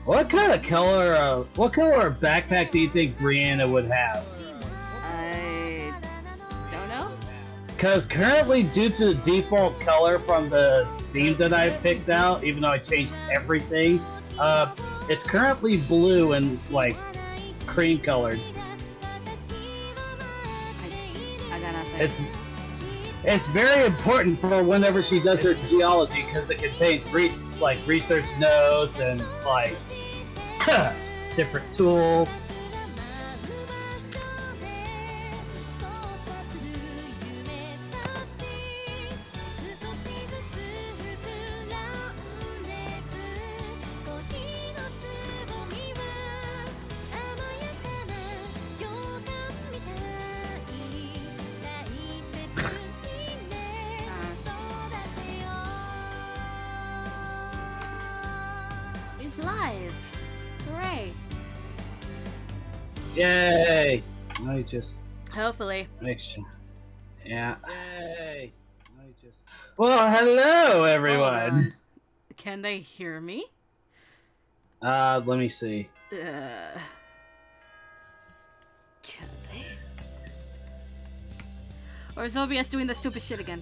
What kind of color? What color backpack do you think Brianna would have? I don't know. Because currently, due to the default color from the themes that I picked out, even though I changed everything, it's currently blue and like cream colored. I got nothing. It's very important for whenever she does her geology because it contains research notes and like different tools. He's live. Hooray. Yay! Let me just Hopefully. make sure. Yeah. Yay! Let me just. Well, hello everyone. Can they hear me? Let me see. Can they? Or is OBS doing the stupid shit again?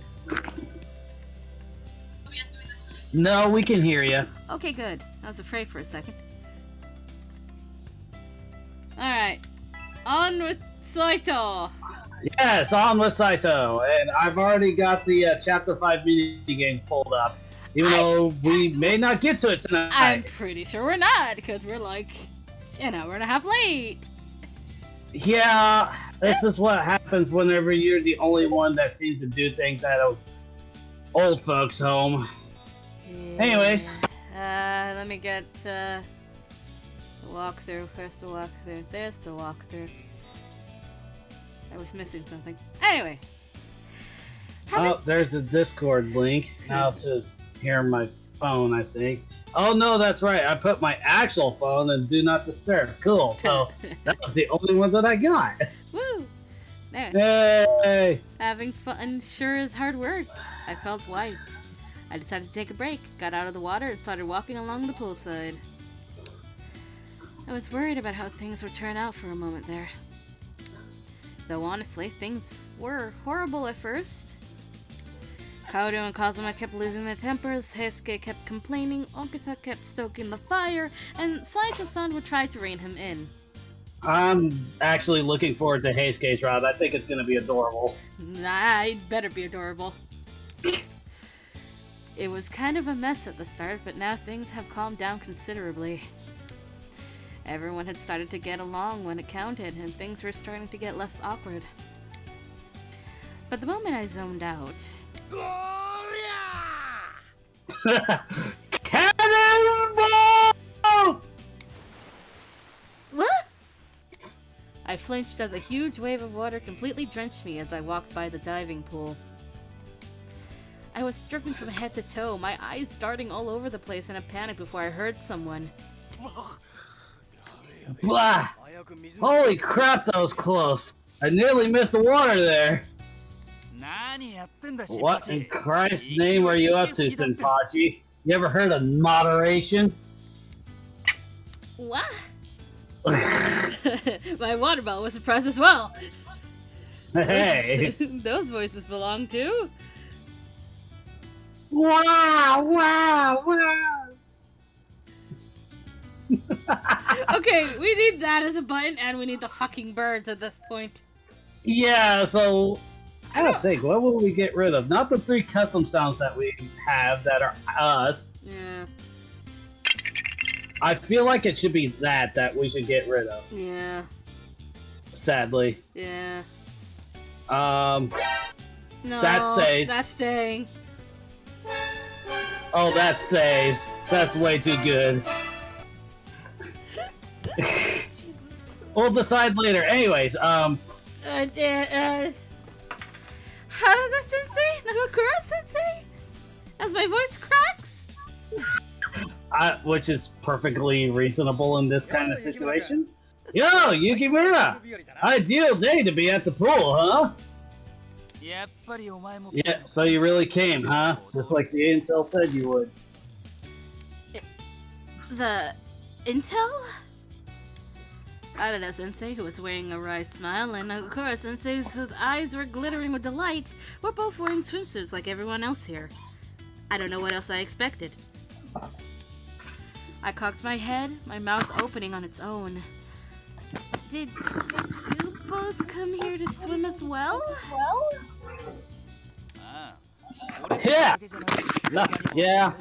No, we can hear you. Okay, good. I was afraid for a second. Alright. On with Saito! Yes, on with Saito, and I've already got the Chapter 5 mini game pulled up. Even though we may not get to it tonight. I'm pretty sure we're not, because we're like an hour and a half late. Yeah, this is what happens whenever you're the only one that seems to do things at a old folks' home. Yeah. Anyways. Let me get the walkthrough. Where's the walkthrough? There's the walkthrough. I was missing something. Anyway. Oh, there's the Discord link. Now to hear my phone, I think. Oh no, that's right. I put my actual phone in Do Not Disturb. Cool. So that was the only one that I got. Woo! There. Yay! Having fun sure is hard work. I felt wiped. I decided to take a break, got out of the water, and started walking along the poolside. I was worried about how things would turn out for a moment there. Though honestly, things were horrible at first. Kaoru and Kazuma kept losing their tempers, Heisuke kept complaining, Okita kept stoking the fire, and Saito-san would try to rein him in. I'm actually looking forward to Heisuke's route. I think it's going to be adorable. Nah, it better be adorable. It was kind of a mess at the start, but now things have calmed down considerably. Everyone had started to get along when it counted, and things were starting to get less awkward. But the moment I zoned out... Cannonball! What? I flinched as a huge wave of water completely drenched me as I walked by the diving pool. I was dripping from head to toe, my eyes darting all over the place in a panic before I heard someone. Blah! Holy crap, that was close. I nearly missed the water there. What in Christ's name are you up to, Senpachi? You ever heard of moderation? What? My water bottle was surprised as well. Hey! Those voices belong to... Wow! Wow! Wow! Okay, we need that as a button, and we need the fucking birds at this point. Yeah, so... I don't think, what will we get rid of? Not the 3 custom sounds that we have that are us. Yeah. I feel like it should be that we should get rid of. Yeah. Sadly. Yeah. No, that stays. That's staying. Oh, that stays. That's way too good. We'll decide later. Anyways, Harada Sensei? Nagakura Sensei? As my voice cracks? which is perfectly reasonable in this kind of situation. Yo, Yukimura! Ideal day to be at the pool, huh? Yeah, so you really came, huh? Just like the intel said you would. Intel? Arada-sensei, who was wearing a wry smile, and Nagakura-sensei, whose eyes were glittering with delight, were both wearing swimsuits like everyone else here. I don't know what else I expected. I cocked my head, my mouth opening on its own. Did you both come here to swim as well? Yeah!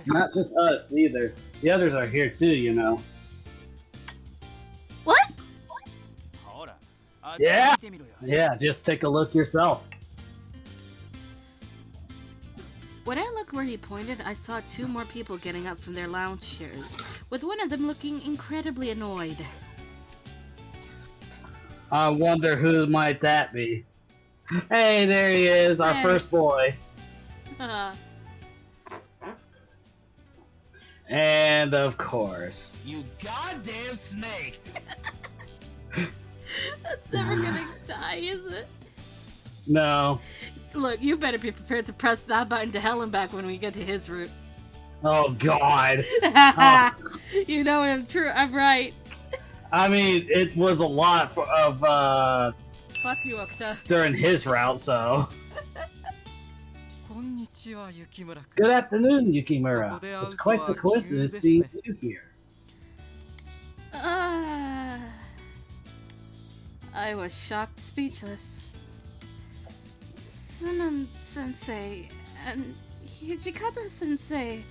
Not just us, either. The others are here too, you know. What? Yeah! Yeah, just take a look yourself. When I looked where he pointed, I saw two more people getting up from their lounge chairs, with one of them looking incredibly annoyed. I wonder who might that be. Hey, there he is, our first boy. And of course, you goddamn snake! That's never gonna die, is it? No. Look, you better be prepared to press that button to hell and back when we get to his route. Oh God. You know I'm right. I mean, it was a lot of Fuck you, Okta. during his route, so. Good afternoon, Yukimura. It's quite the coincidence seeing you here. I was shocked, speechless. Sunan-sensei and Hijikata-sensei.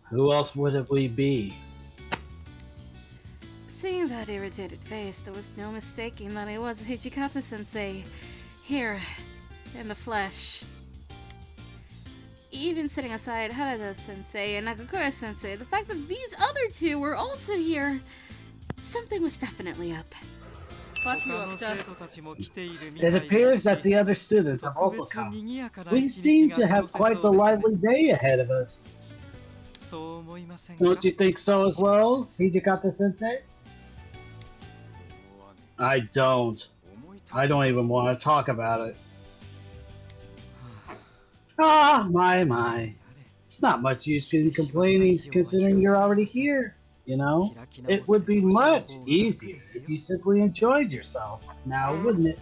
Who else would we be? Seeing that irritated face, there was no mistaking that it was Hijikata-sensei, here, in the flesh. Even setting aside Harada-sensei and Nagakura-sensei, the fact that these other two were also here, something was definitely up. Fuck you, Okta. It appears that the other students have also come. We seem to have quite the lively day ahead of us. Don't you think so as well, Hijikata-sensei? I don't. I don't even want to talk about it. Ah, my. It's not much use in complaining considering you're already here, you know? It would be much easier if you simply enjoyed yourself, now wouldn't it?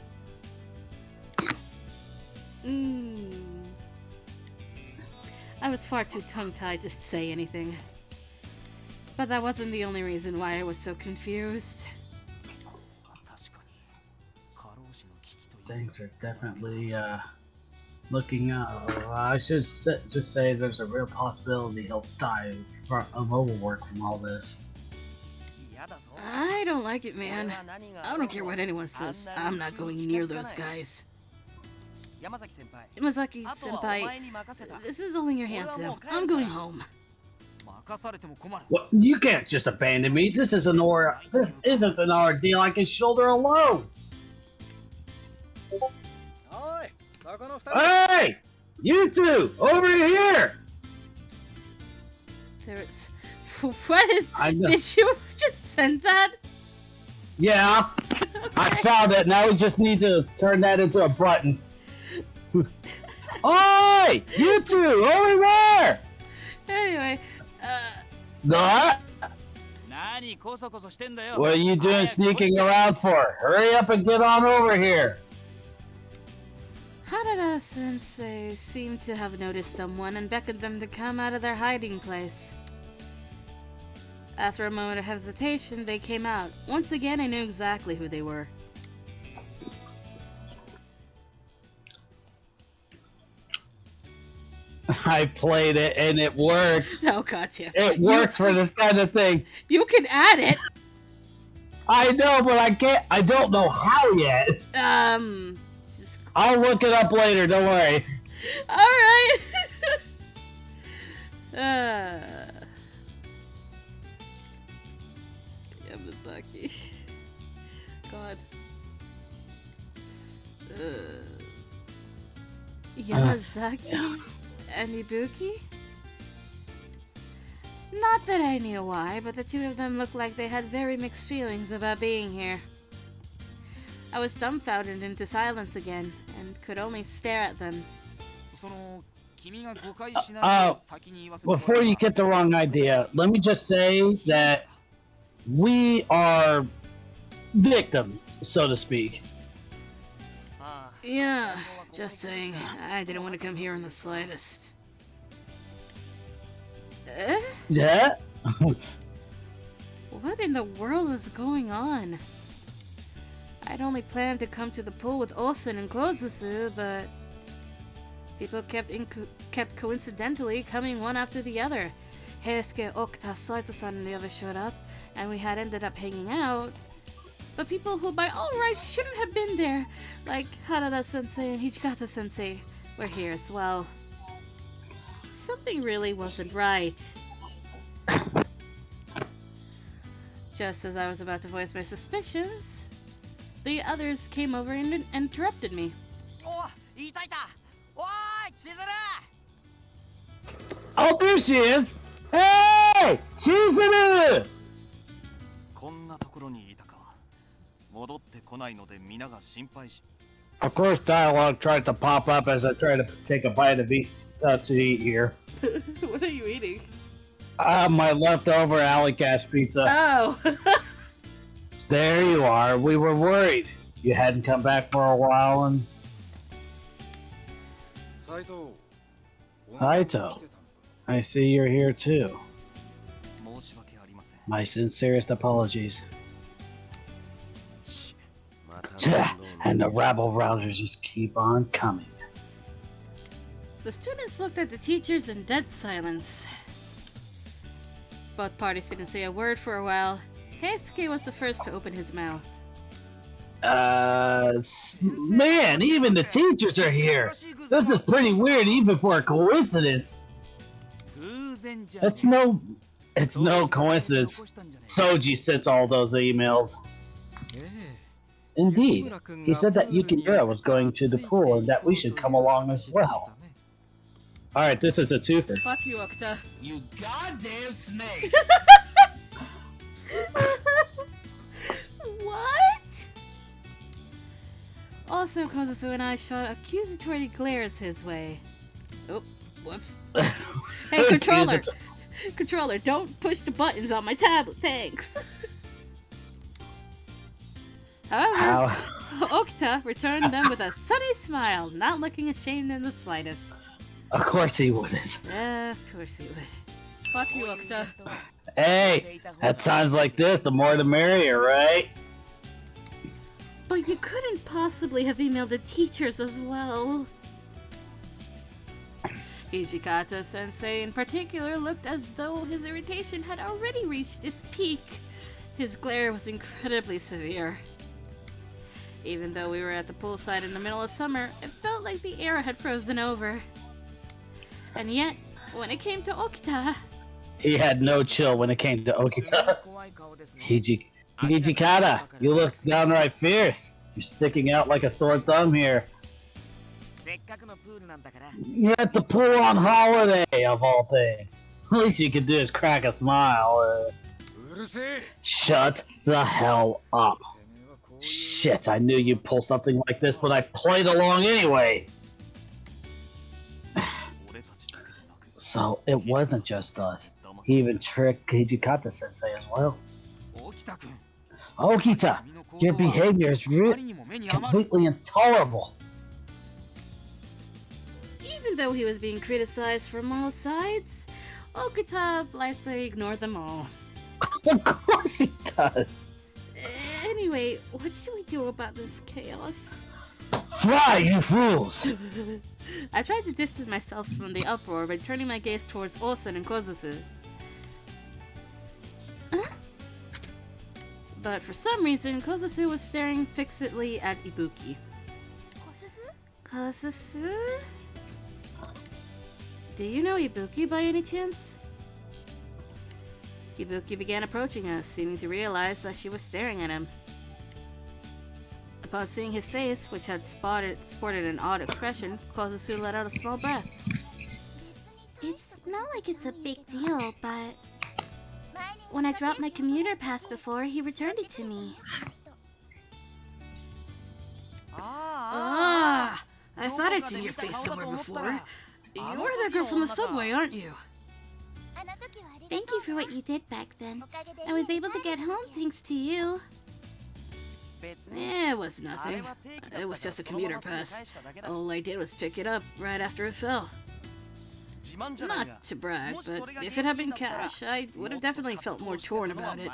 I was far too tongue-tied to say anything. But that wasn't the only reason why I was so confused. Things are definitely, looking up. I should just say there's a real possibility he'll die of overwork from all this. I don't like it, man. I don't care what anyone says. I'm not going near those guys. Yamazaki-senpai, this is all in your hands now. I'm going home. Well, you can't just abandon me. This isn't an ordeal I can shoulder alone. Hey! You two! Over here! There's... What is... Did you just send that? Yeah. Okay. I found it. Now we just need to turn that into a button. Oi! You two! Over there! Anyway, What? What are you doing sneaking around for? Hurry up and get on over here. Harada-sensei seemed to have noticed someone and beckoned them to come out of their hiding place. After a moment of hesitation, they came out. Once again, I knew exactly who they were. I played it and it works. Oh, gotcha. It works for this kind of thing. You can add it. I know, but I can't. I don't know how yet. I'll look it up later. Don't worry. All right. Yamazaki. God. Yamazaki and Ibuki? Not that I knew why, but the two of them looked like they had very mixed feelings about being here. I was dumbfounded into silence again, and could only stare at them. Before you get the wrong idea, let me just say that we are victims, so to speak. Yeah, just saying. I didn't want to come here in the slightest. Yeah? What in the world was going on? I'd only planned to come to the pool with Olsen and Kozusu, but people kept coincidentally coming one after the other. Heisuke, Okuta, Saito-san, and the others showed up, and we had ended up hanging out. But people who by all rights shouldn't have been there, like Harada-sensei and Hijikata-sensei, were here as well. Something really wasn't right. Just as I was about to voice my suspicions, the others came over and interrupted me. Oh, there she is! Hey! Chizuru! Of course, dialogue tried to pop up as I tried to take a bite to eat here. What are you eating? My leftover alley cat pizza. Oh! There you are. We were worried. You hadn't come back for a while and... Saito, I see you're here too. My sincerest apologies. And the rabble-rousers just keep on coming. The students looked at the teachers in dead silence. Both parties didn't say a word for a while. Heisuke was the first to open his mouth. Man, even the teachers are here. This is pretty weird, even for a coincidence. It's no coincidence. Soji sent all those emails. Indeed, he said that Yukimura was going to the pool and that we should come along as well. Alright, this is a twofer. Fuck you, Okuta. You goddamn snake! What? Also, Kozusu and I shot accusatory glares his way. Oh, whoops. Hey, controller! Controller, don't push the buttons on my tablet, thanks. However, Okuta returned them with a sunny smile, not looking ashamed in the slightest. Of course he wouldn't. Of course he would. Fuck you, Okuta. Hey, at times like this, the more the merrier, right? But you couldn't possibly have emailed the teachers as well. Hijikata-sensei in particular looked as though his irritation had already reached its peak. His glare was incredibly severe. Even though we were at the poolside in the middle of summer, it felt like the air had frozen over. And yet, when it came to Okuta... He had no chill when it came to Okuta. Hijikata, you look downright fierce. You're sticking out like a sore thumb here. You're at the pool on holiday, of all things. The least you can do is crack a smile. Shut the hell up. Shit, I knew you'd pull something like this, but I played along anyway. So, it wasn't just us. He even tricked Hijikata-sensei as well. Okita, your behavior is completely intolerable. Even though he was being criticized from all sides, Okuta blithely ignored them all. Of course he does. Anyway, what should we do about this chaos? Fly, you fools! I tried to distance myself from the uproar by turning my gaze towards Olsen and Kozusu. But for some reason, Kozusu was staring fixedly at Ibuki. Kozusu? Do you know Ibuki by any chance? Ibuki began approaching us, seeming to realize that she was staring at him. Upon seeing his face, which had sported an odd expression, Kozusu let out a small breath. It's not like it's a big deal, but... when I dropped my commuter pass before, he returned it to me. I thought I'd seen your face somewhere before. You're the girl from the subway, aren't you? Thank you for what you did back then. I was able to get home thanks to you. It was nothing. It was just a commuter pass. All I did was pick it up right after it fell. Not to brag, but if it had been cash, I would have definitely felt more torn about it.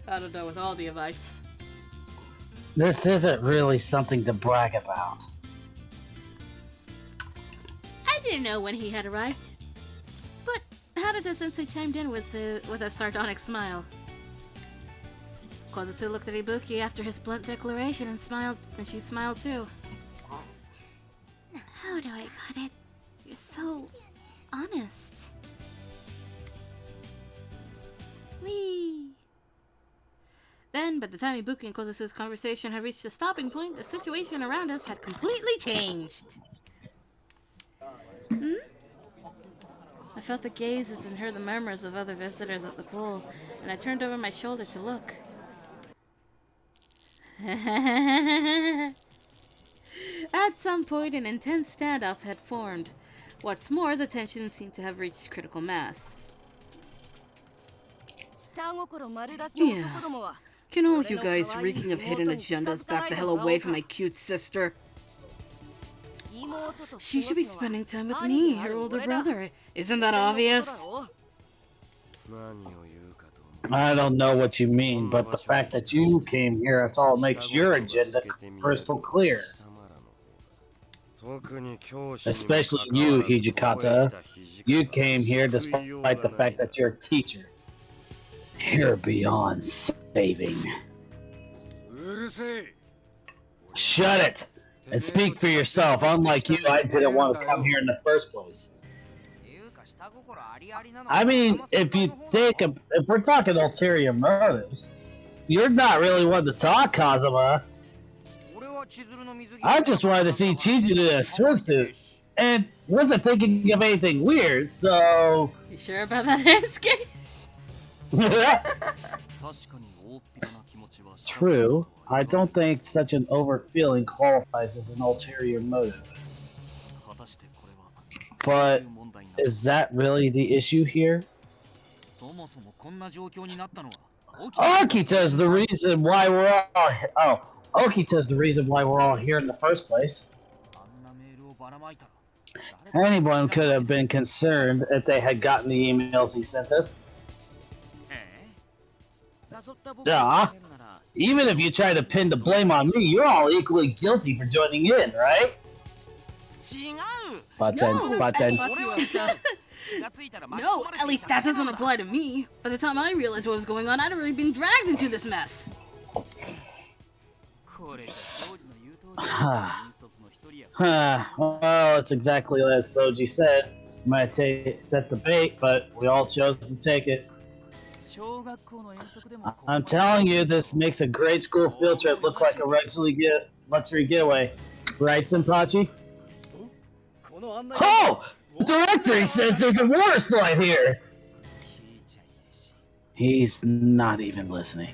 I don't know with all the advice. This isn't really something to brag about. I didn't know when he had arrived. But how did the sensei chimed in with a sardonic smile? Kozetsu looked at Ibuki after his blunt declaration and smiled, and she smiled too. How do I put it? You're so honest. Whee! Then, by the time Ibuki and Kozetsu's conversation had reached a stopping point, the situation around us had completely changed. I felt the gazes and heard the murmurs of other visitors at the pool, and I turned over my shoulder to look. At some point, an intense standoff had formed. What's more, the tension seemed to have reached critical mass. Yeah. Can all you guys reeking of hidden agendas back the hell away from my cute sister? She should be spending time with me, her older brother. Isn't that obvious? I don't know what you mean, but the fact that you came here, that's all makes your agenda crystal clear. Especially you, Hijikata. You came here despite the fact that you're a teacher. You're beyond saving. Shut it! And speak for yourself. Unlike you, I didn't want to come here in the first place. I mean, if we're talking ulterior motives, you're not really one to talk, Kazuma. I just wanted to see Chizuru in a swimsuit, and wasn't thinking of anything weird, so... You sure about that, Heisuke? True. I don't think such an overt feeling qualifies as an ulterior motive. But is that really the issue here? Okita's the reason why we're all Okita's the reason why we're all here in the first place. Anyone could have been concerned if they had gotten the emails he sent us. Yeah. Even if you try to pin the blame on me, you're all equally guilty for joining in, right? But then... No, at least that doesn't apply to me. By the time I realized what was going on, I'd already been dragged into this mess. Well, it's exactly as Soji said. Might set the bait, but we all chose to take it. I'm telling you, this makes a great school field trip look like a luxury getaway. Right, Senpachi? Oh! The directory says there's a water slide here! He's not even listening.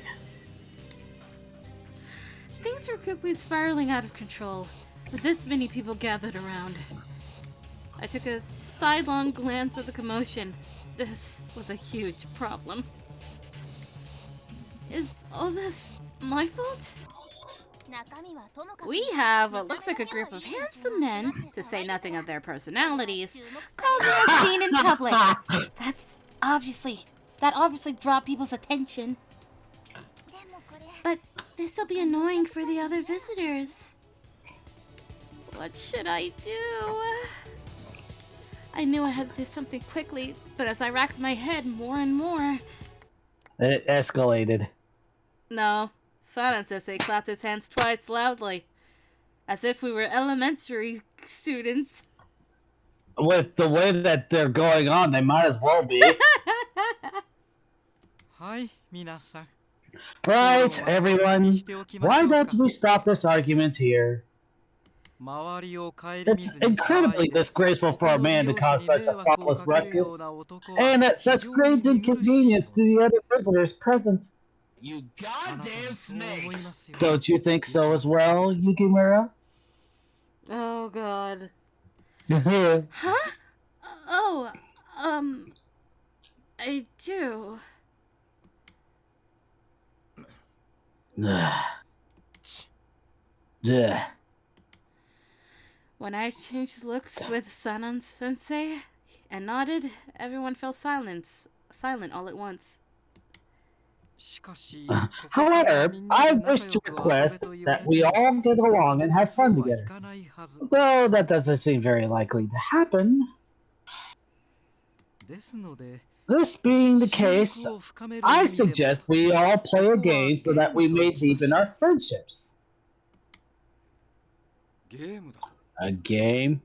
Things were quickly spiraling out of control, with this many people gathered around. I took a sidelong glance at the commotion. This was a huge problem. Is all this my fault? We have what looks like a group of handsome men, to say nothing of their personalities, causing a scene in public. That obviously draw people's attention. But this will be annoying for the other visitors. What should I do? I knew I had to do something quickly, but as I racked my head more and more... It escalated. No. Silent Sensei clapped his hands twice loudly, as if we were elementary students. With the way that they're going on, they might as well be. Right, everyone. Why don't we stop this argument here? It's incredibly disgraceful for a man to cause such a thoughtless ruckus, and at such great inconvenience to the other visitors present. you goddamn snake! Don't you think so as well, Yukimura? Oh god. Ugh. Huh? Oh, I do. When I changed looks with Sanan-sensei and nodded, everyone fell silent all at once. However, I wish to request that we all get along and have fun together. Though that doesn't seem very likely to happen. This being the case, I suggest we all play a game so that we may deepen our friendships. A game?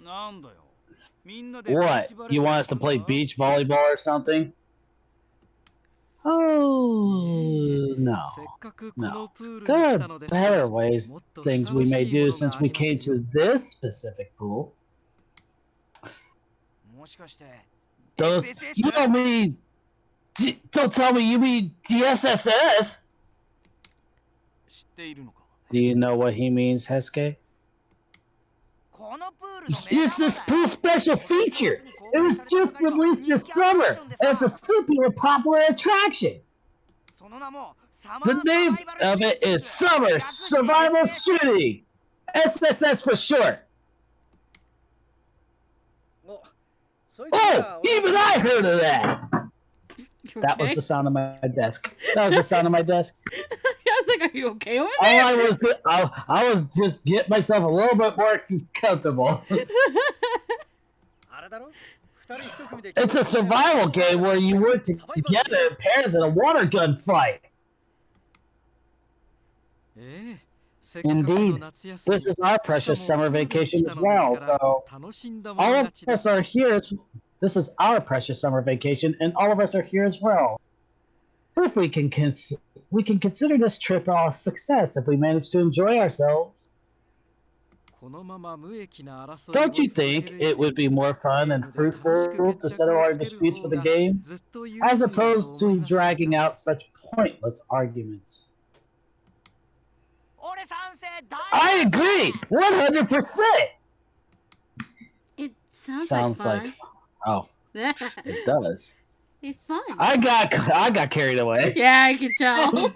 What? You want us to play beach volleyball or something? Oh, no. No. There are better ways, things we may do since we came to this specific pool. Don't tell me you mean the SSS? Do you know what he means, Hesuke? It's this pool special feature. It was just released this summer, and it's a super popular attraction. The name of it is Summer Survival Shooting. SSS for short. Oh, even I heard of that. Okay? That was the sound of my desk. That was the sound of my desk. I was like, are you okay over there? I was just getting myself a little bit more comfortable. It's a survival game where you work together in pairs in a water gun fight. Indeed, this is our precious summer vacation as well, so all of us are here. This is our precious summer vacation, and all of us are here as well. If we can consider this trip a success if we manage to enjoy ourselves. Don't you think it would be more fun and fruitful to settle our disputes with a game, as opposed to dragging out such pointless arguments? I agree, 100%. It sounds like fun. Oh, it does. It's fun. I got carried away. Yeah, I can tell.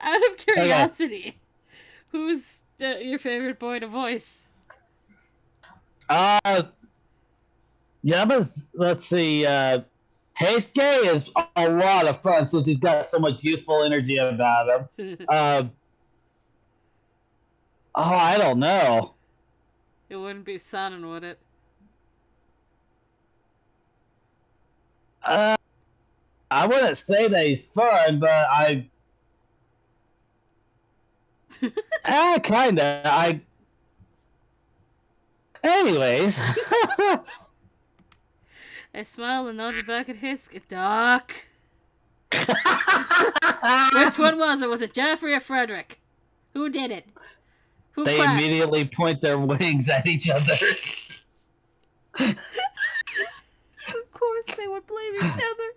Out of curiosity, who's your favorite boy to voice? Yeah, let's see. Heisuke is a lot of fun since he's got so much youthful energy about him. I don't know. It wouldn't be Sanan, would it? I wouldn't say that he's fun, but kinda. Anyways. I smiled and nodded back at Hisk. Doc. Which one was it? Was it Jeffrey or Frederick? Who did it? Who They cracked? immediately point their wings at each other. Of course they would blame each other.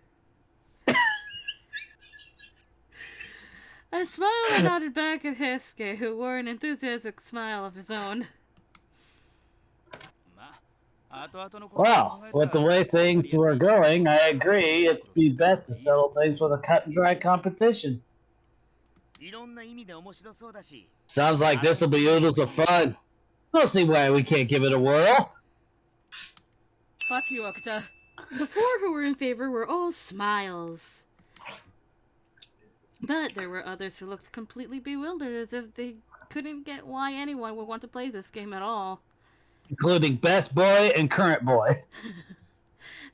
I smiled and nodded back at Hesuke, who wore an enthusiastic smile of his own. Well, with the way things were going, I agree it'd be best to settle things with a cut and dry competition. Sounds like this will be oodles of fun. We'll see why we can't give it a whirl. Fuck you, Okuta. The four who were in favor were all smiles. But there were others who looked completely bewildered, as if they couldn't get why anyone would want to play this game at all. Including best boy and current boy.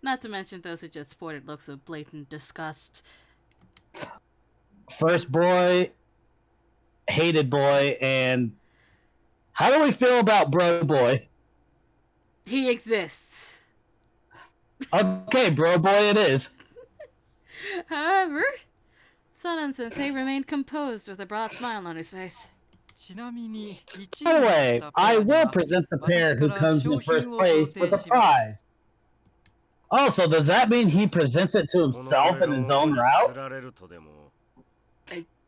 Not to mention those who just sported looks of blatant disgust. First boy, hated boy, and how do we feel about bro boy? He exists. Okay, bro boy it is. However, Sanan-sensei remained composed with a broad smile on his face. By the way, I will present the pair who comes in first place with a prize. Oh, so does that mean he presents it to himself in his own route?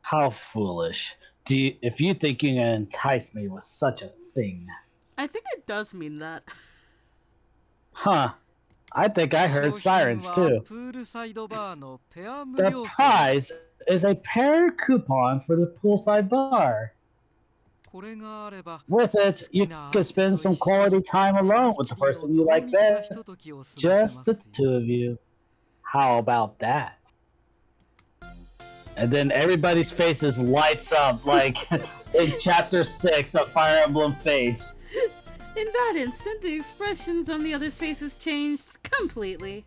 How foolish. If you think you can entice me with such a thing. I think it does mean that. Huh. I think I heard sirens too. The prize is a pair coupon for the poolside bar. With it, you can spend some quality time alone with the person you like best. Just the two of you. How about that? And then everybody's faces lights up like in Chapter 6 of Fire Emblem Fates. In that instant, the expressions on the others' faces changed completely.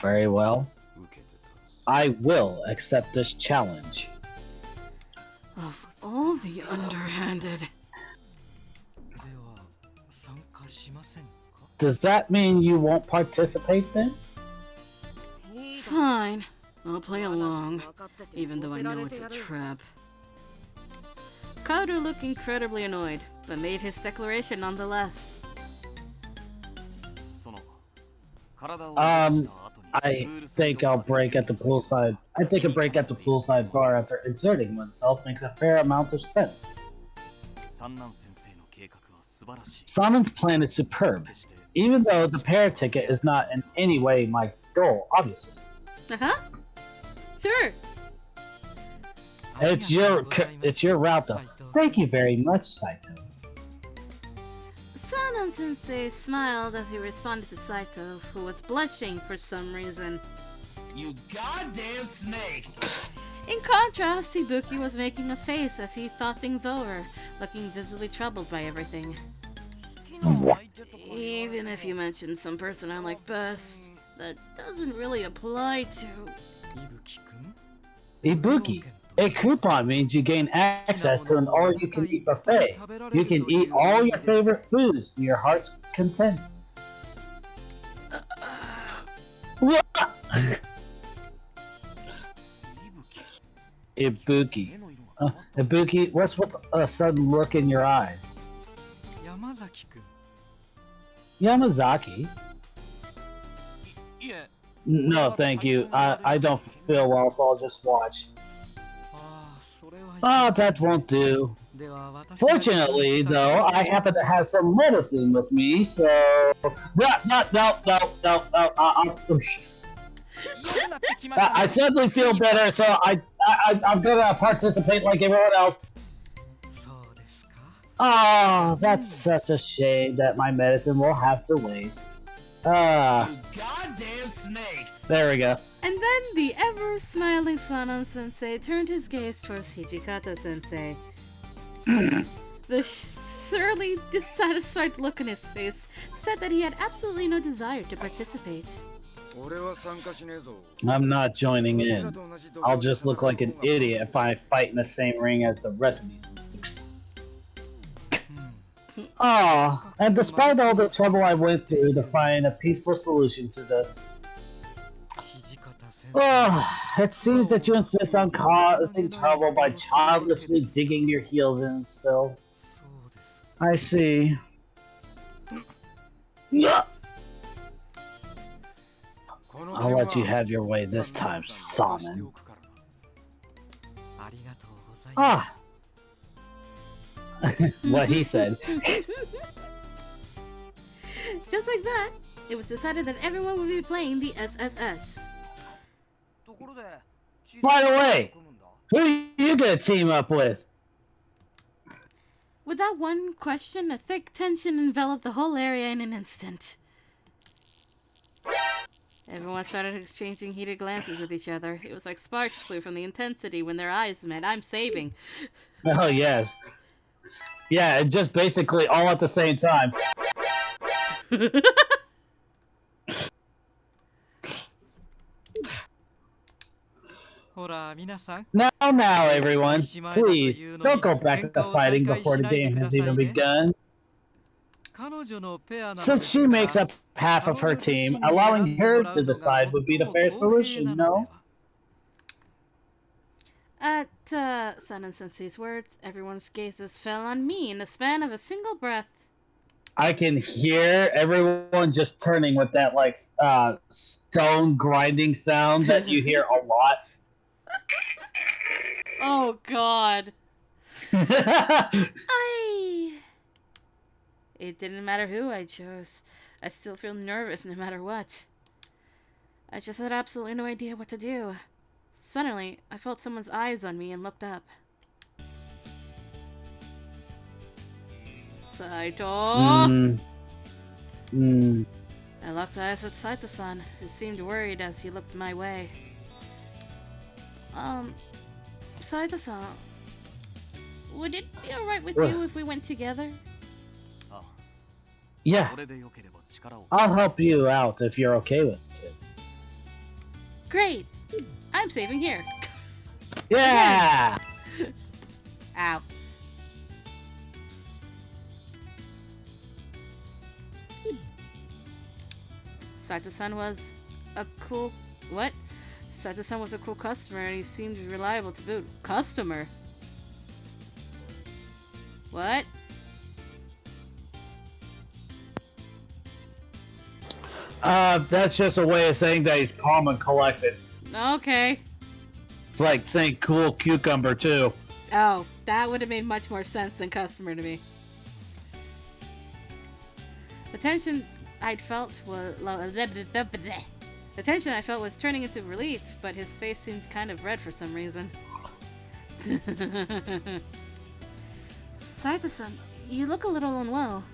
Very well. I will accept this challenge. Of all the underhanded. Does that mean you won't participate then? Fine. I'll play along, even though I know it's a trap. Kaoru looked incredibly annoyed, but made his declaration nonetheless. I think I'll break at the poolside. I think a break at the poolside bar after exerting oneself makes a fair amount of sense. Sanen's plan is superb, even though the pair ticket is not in any way my goal, obviously. Sure. It's your route though. Thank you very much, Saito. Sanan-sensei smiled as he responded to Saito, who was blushing for some reason. You goddamn snake! In contrast, Ibuki was making a face as he thought things over, looking visibly troubled by everything. Even if you mentioned some person I like best, that doesn't really apply to... Ibuki, a coupon means you gain access to an all-you-can-eat buffet. You can eat all your favorite foods to your heart's content. Ibuki. Ibuki, what's with a sudden look in your eyes? Yamazaki? No, thank you. I don't feel well, so I'll just watch. Oh, that won't do. Fortunately, though, I happen to have some medicine with me, so... No. I suddenly feel better, so I'm gonna participate like everyone else. Oh, that's such a shame that my medicine will have to wait. Goddamn snake! There we go. And then the ever-smiling Sanan-sensei turned his gaze towards Hijikata-sensei. The surly, dissatisfied look on his face said that he had absolutely no desire to participate. I'm not joining in. I'll just look like an idiot if I fight in the same ring as the rest of these mooks. Aw, and despite all the trouble I went through to find a peaceful solution to this... Oh, it seems that you insist on causing trouble by childishly digging your heels in still. I see. I'll let you have your way this time, Saman. Ah! What he said. Just like that, it was decided that everyone would be playing the SSS. By the way, who are you gonna team up with? With that one question, a thick tension enveloped the whole area in an instant. Everyone started exchanging heated glances with each other. It was like sparks flew from the intensity when their eyes met. I'm saving. Oh, yes. Yeah, just basically all at the same time. Now, everyone, please, don't go back to fighting before the game has even begun. Since she makes up half of her team, allowing her to decide would be the fair solution, no? At Sanan-sensei's words, everyone's gazes fell on me in the span of a single breath. I can hear everyone just turning with that like stone grinding sound that you hear a lot. Oh God. It didn't matter who I chose. I still feel nervous no matter what. I just had absolutely no idea what to do. Suddenly, I felt someone's eyes on me and looked up. Saito! I locked eyes with Saito-san, who seemed worried as he looked my way. Saito-san, would it be alright with you if we went together? Yeah. I'll help you out if you're okay with it. Great! I'm saving here. Yeah! Ow. Saito-san was a cool... What? Saito-san was a cool customer and he seemed reliable to boot. Customer? What? That's just a way of saying that he's calm and collected. Okay. It's like saying cool cucumber, too. Oh, that would have made much more sense than customer to me. The tension I felt was turning into relief, but his face seemed kind of red for some reason. Saito-san, you look a little unwell.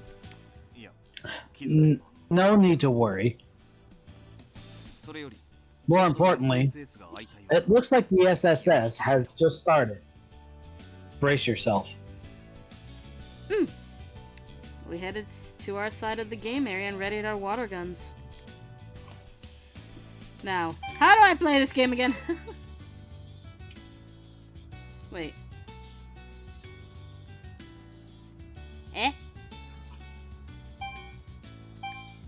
No need to worry. More importantly, it looks like the SSS has just started. Brace yourself. We headed to our side of the game area and readied our water guns. Now, how do I play this game again? Wait.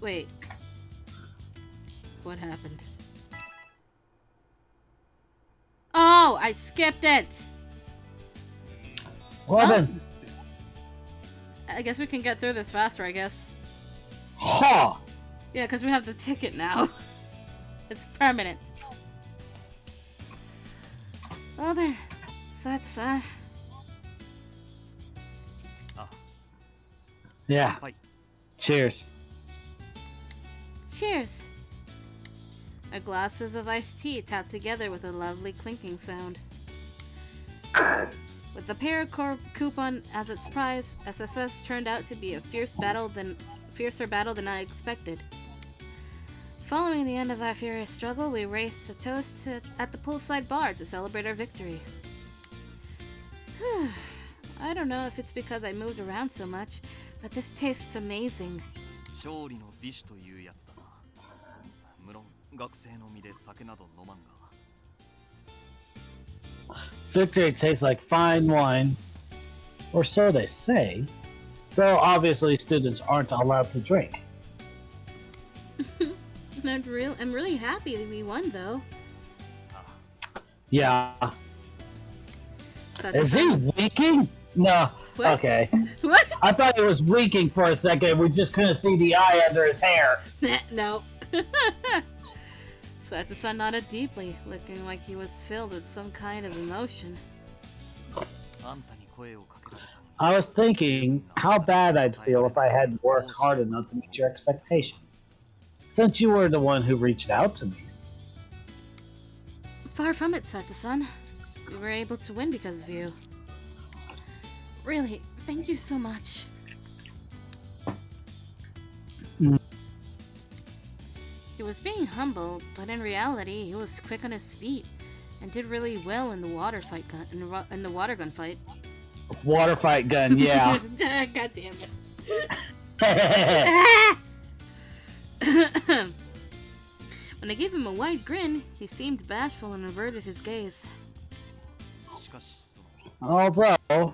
Wait. What happened? Oh, I skipped it! Well then. I guess we can get through this faster, I guess. Ha! Yeah, because we have the ticket now. It's permanent. Well then, that's Yeah. Cheers. Cheers. Our glasses of iced tea tapped together with a lovely clinking sound. With the paracord coupon as its prize, SSS turned out to be a fiercer battle than I expected. Following the end of our furious struggle, we raced a toast at the poolside bar to celebrate our victory. I don't know if it's because I moved around so much, but this tastes amazing. Victory tastes like fine wine, or so they say, though obviously students aren't allowed to drink. I'm really happy that we won, though. Yeah. Is he winking? No. What? Okay. What? I thought he was winking for a second. We just couldn't see the eye under his hair. No. Saito-san nodded deeply, looking like he was filled with some kind of emotion. I was thinking how bad I'd feel if I hadn't worked hard enough to meet your expectations, since you were the one who reached out to me. Far from it, Saito-san. We were able to win because of you. Really, thank you so much. He was being humble, but in reality, he was quick on his feet and did really well in the water gun fight. Water fight gun, yeah. God damn it. When I gave him a wide grin, he seemed bashful and averted his gaze. Although,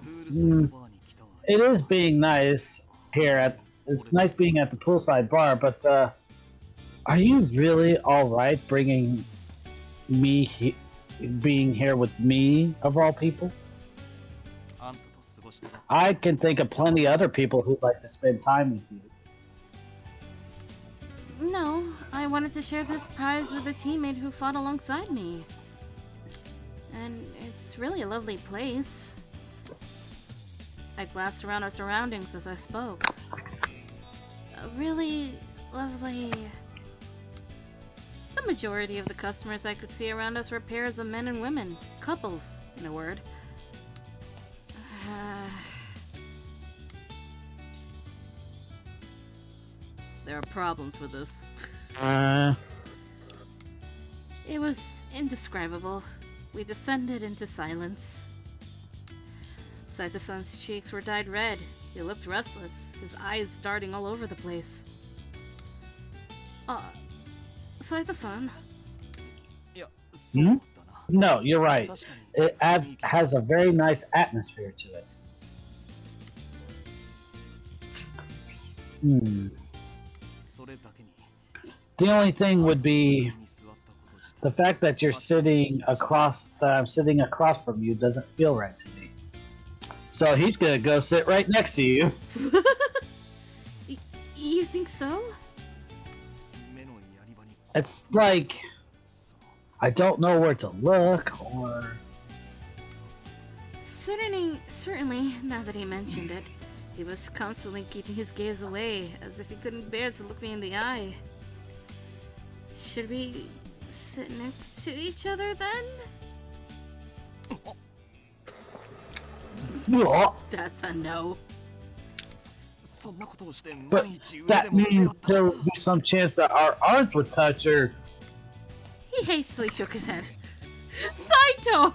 it is being nice here it's nice being at the poolside bar, but are you really alright being here with me, of all people? I can think of plenty other people who'd like to spend time with you. wanted to share this prize with a teammate who fought alongside me. And it's really a lovely place. I glanced around our surroundings as I spoke. A really lovely... The majority of the customers I could see around us were pairs of men and women. Couples, in a word. There are problems with this. It was indescribable. We descended into silence. Saito-san's cheeks were dyed red. He looked restless, his eyes darting all over the place. Saito-san? Hmm? No, you're right. It has a very nice atmosphere to it. The only thing would be the fact that you're sitting across, that I'm sitting across from you doesn't feel right to me. So he's gonna go sit right next to you. You think so? It's like, I don't know where to look, or... Certainly, now that he mentioned it, he was constantly keeping his gaze away, as if he couldn't bear to look me in the eye. Should we sit next to each other then? That's a no. But that means there would be some chance that our arms would touch, or... He hastily shook his head. Saito!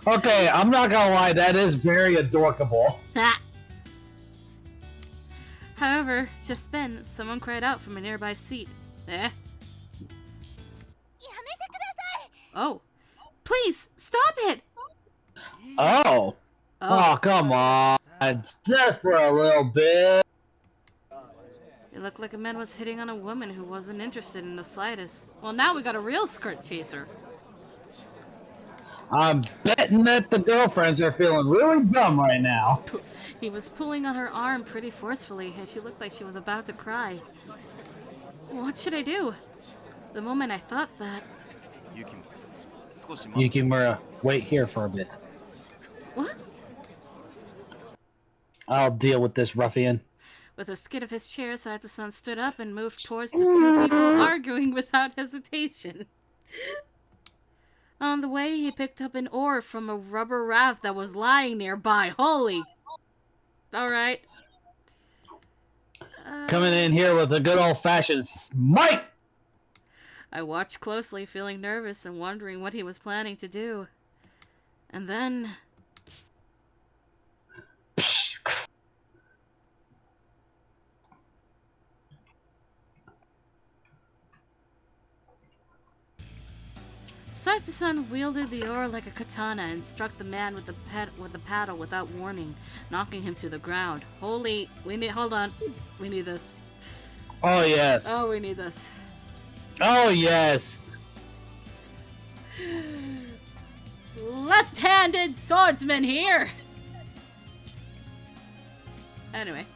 Okay, I'm not gonna lie, that is very adorkable. However, just then, someone cried out from a nearby seat. Oh. Please, stop it! Oh, come on. Just for a little bit. It looked like a man was hitting on a woman who wasn't interested in the slightest. Well, now we got a real skirt chaser. I'm betting that the girlfriends are feeling really dumb right now. He was pulling on her arm pretty forcefully, and she looked like she was about to cry. What should I do? The moment I thought that... Yukimura, wait here for a bit. What? I'll deal with this ruffian. With a skid of his chair, Saito-san stood up and moved towards the two people arguing without hesitation. On the way, he picked up an oar from a rubber raft that was lying nearby. Holy! Alright. Coming in here with a good old-fashioned smite! I watched closely, feeling nervous and wondering what he was planning to do. And then... Saito-san wielded the oar like a katana and struck the man with the paddle without warning, knocking him to the ground. Holy... Hold on. We need this. Oh, yes. Oh, we need this. Oh, yes. Left-handed swordsman here! Anyway.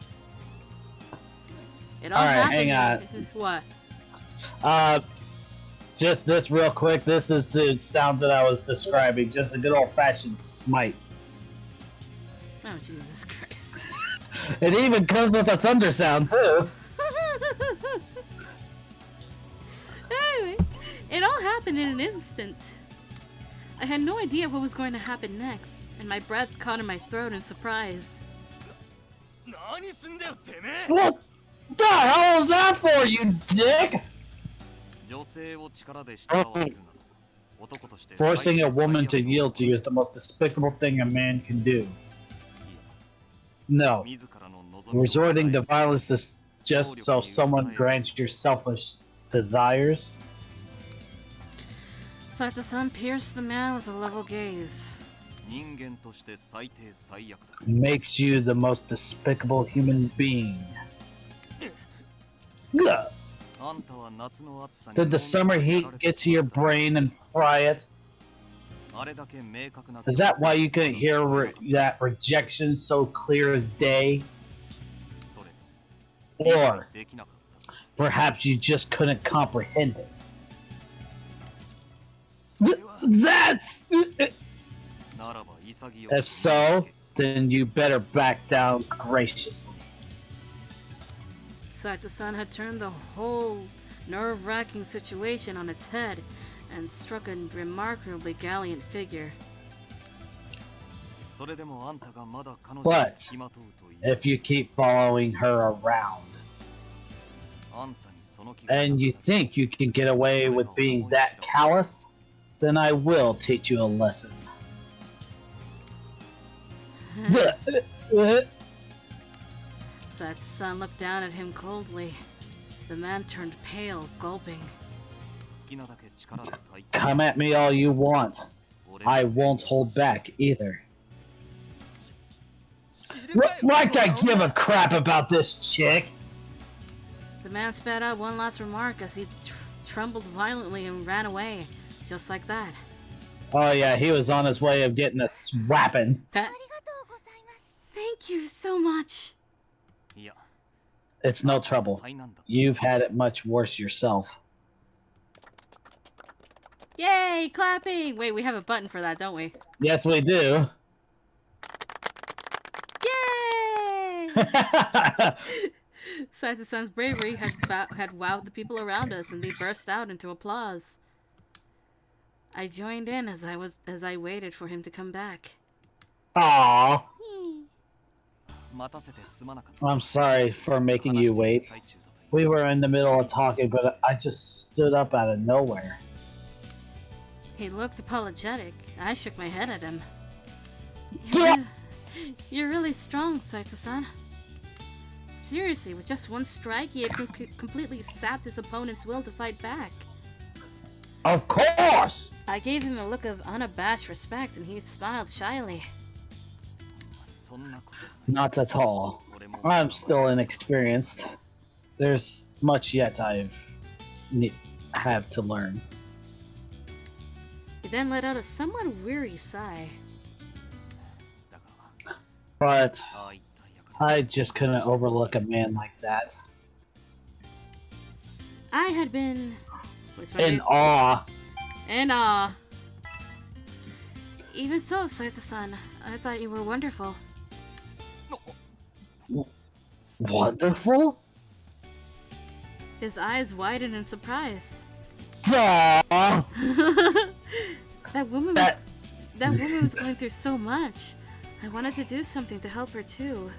It all Alright, happened. hang What? Just this real quick. This is the sound that I was describing. Just a good old-fashioned smite. Oh, Jesus Christ. It even comes with a thunder sound, too. Anyway, it all happened in an instant. I had no idea what was going to happen next, and my breath caught in my throat in surprise. What the hell was that for, you dick? Forcing a woman to yield to you is the most despicable thing a man can do. No. Resorting to violence is just so someone grants your selfish desires. Saito-san pierced the man with a level gaze. Makes you the most despicable human being. Ugh. Did the summer heat get to your brain and fry it? Is that why you couldn't hear that rejection so clear as day? Or Perhaps you just couldn't comprehend it. That's... If so, then you better back down graciously. Saito-san had turned the whole nerve-wracking situation on its head and struck a remarkably gallant figure. But if you keep following her around, and you think you can get away with being that callous, then I will teach you a lesson. Saito-san looked down at him coldly. The man turned pale, gulping. Come at me all you want. I won't hold back either. Like I give a crap about this chick! The man spat out one last remark as he trembled violently and ran away, just like that. Oh yeah, he was on his way of getting a swapping. Thank you so much. It's no trouble. You've had it much worse yourself. Yay, clapping! Wait, we have a button for that, don't we? Yes, we do. Yay! Saito-san's bravery had wowed the people around us, and they burst out into applause. I joined in as I waited for him to come back. Aww. I'm sorry for making you wait. We were in the middle of talking, but I just stood up out of nowhere. He looked apologetic. I shook my head at him. You're really strong, Saito-san. Seriously, with just one strike, he had completely sapped his opponent's will to fight back. Of course! I gave him a look of unabashed respect, and he smiled shyly. Not at all. I'm still inexperienced. There's much yet I have to learn. He then let out a somewhat weary sigh. But I just couldn't overlook a man like that. I had been... in awe. In awe. Even so, Saito-san, I thought you were wonderful. Wonderful? His eyes widened in surprise. Aww. That woman was going through so much. I wanted to do something to help her too.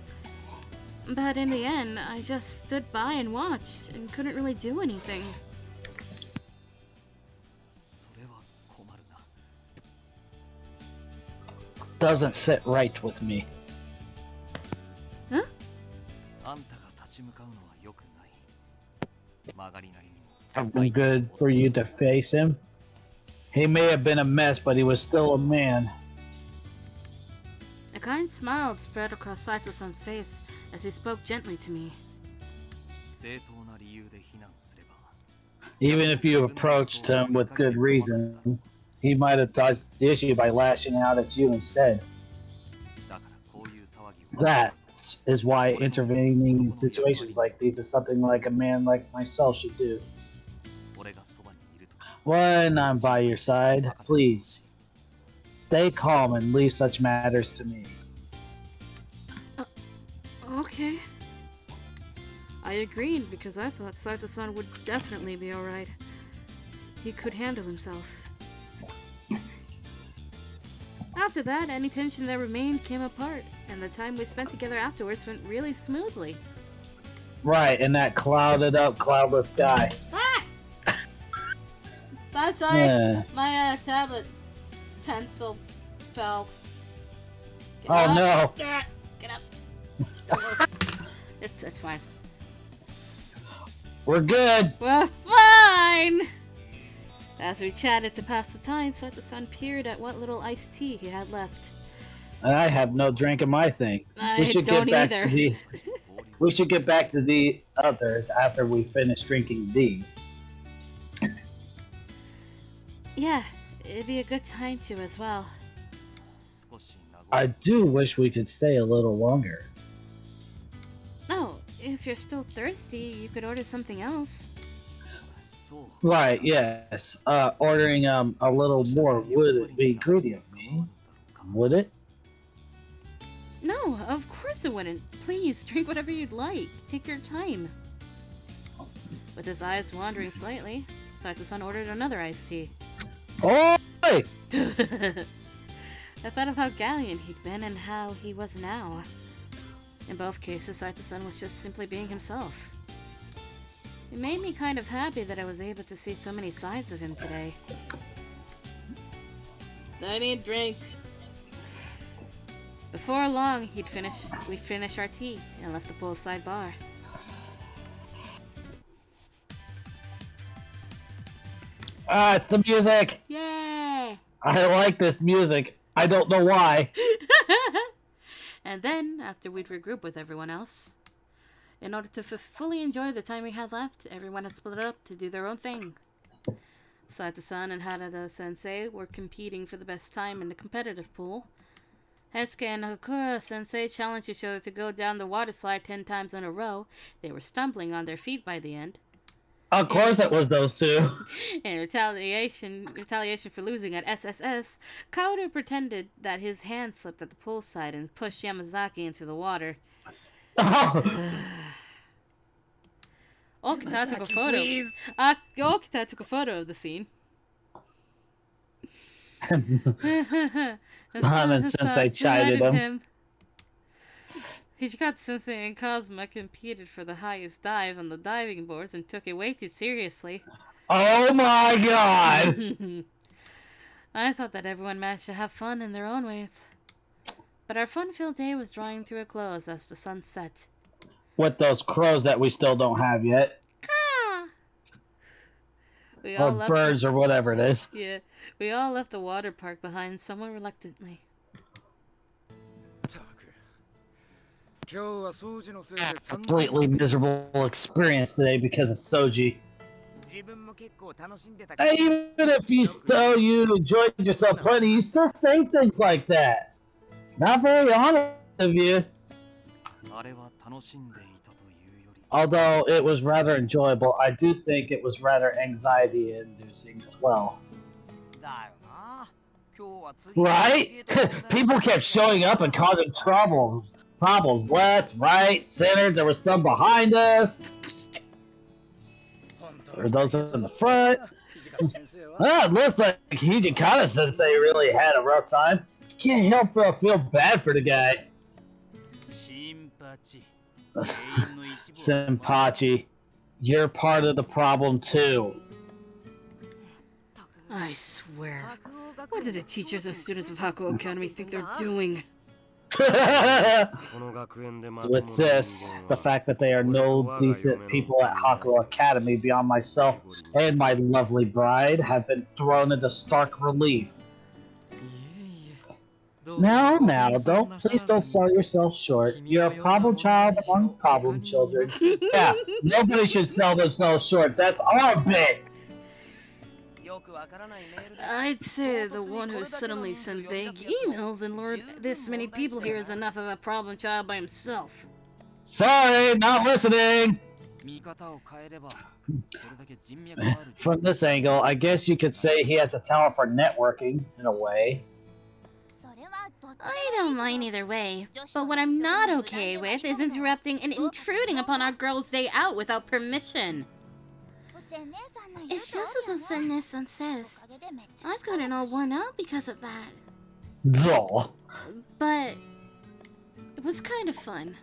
But in the end, I just stood by and watched and couldn't really do anything. Doesn't sit right with me. Huh? Have been good for you to face him. He may have been a mess, but he was still a man. A kind smile spread across Saito-san's face as he spoke gently to me. Even if you approached him with good reason, he might have dodged the issue by lashing out at you instead. That is why intervening in situations like these is something like a man like myself should do. When I'm by your side, please, stay calm and leave such matters to me. Okay. I agreed because I thought Saito-san would definitely be alright. He could handle himself. After that, any tension that remained came apart, and the time we spent together afterwards went really smoothly. Right, in that clouded up, cloudless sky. Ah! I'm sorry, Yeah. my tablet pencil fell. Get Oh up. no! Get up. It's fine. We're good! We're fine! As we chatted to pass the time, Saito-san peered at what little iced tea he had left. And I have no drink in my thing. I We should don't get back either. to these. We should get back to the others after we finish drinking these. Yeah, it'd be a good time to as well. I do wish we could stay a little longer. Oh, if you're still thirsty, you could order something else. Right, yes. Ordering a little more would be greedy of me. Would it? No, of course it wouldn't. Please, drink whatever you'd like. Take your time. With his eyes wandering slightly, Saito-san ordered another iced tea. Oi! I thought of how gallant he'd been and how he was now. In both cases, Saito-san was just simply being himself. It made me kind of happy that I was able to see so many sides of him today. I need a drink. Before long, we'd finish our tea and left the poolside bar. Ah, it's the music! Yay! I like this music. I don't know why. And then, after we'd regroup with everyone else, in order to fully enjoy the time we had left, everyone had split up to do their own thing. Saito-san and Harada-sensei were competing for the best time in the competitive pool. Heisuke and Hakura-sensei challenged each other to go down the water slide 10 times in a row. They were stumbling on their feet by the end. Of course it was those two. In retaliation for losing at SSS, Kaoru pretended that his hand slipped at the poolside and pushed Yamazaki into the water. Oh. Okita took a photo. Okita took a photo of the scene. Simon Sensei chided him. Hijikata Sensei and Kazuma competed for the highest dive on the diving boards and took it way too seriously. Oh my god! I thought that everyone managed to have fun in their own ways. But our fun-filled day was drawing to a close as the sun set. With those crows that we still don't have yet. Or birds or whatever it is. Yeah, we all left the water park behind somewhat reluctantly. Completely miserable experience today because of Soji. Even if you enjoyed yourself plenty, you still say things like that. It's not very honest of you. Although it was rather enjoyable, I do think it was rather anxiety-inducing as well. Right? People kept showing up and causing trouble. Problems left, right, center. There was some behind us. There were those in the front. It looks like Hijikata Sensei really had a rough time. Can't help but feel bad for the guy. Senpachi, you're part of the problem too. I swear. What do the teachers and students of Hakuo Academy think they're doing? With this, the fact that they are no decent people at Hakuo Academy beyond myself and my lovely bride have been thrown into stark relief. Now, please don't sell yourself short. You're a problem child among problem children. Yeah, nobody should sell themselves short. That's our bit. I'd say the one who suddenly sent vague emails and lured this many people here is enough of a problem child by himself. Sorry, not listening. From this angle, I guess you could say he has a talent for networking, in a way. I don't mind either way, but what I'm not okay with is interrupting and intruding upon our girls' day out without permission. It's just as Osen-san says. I've gotten all worn out because of that. Duh. But it was kind of fun.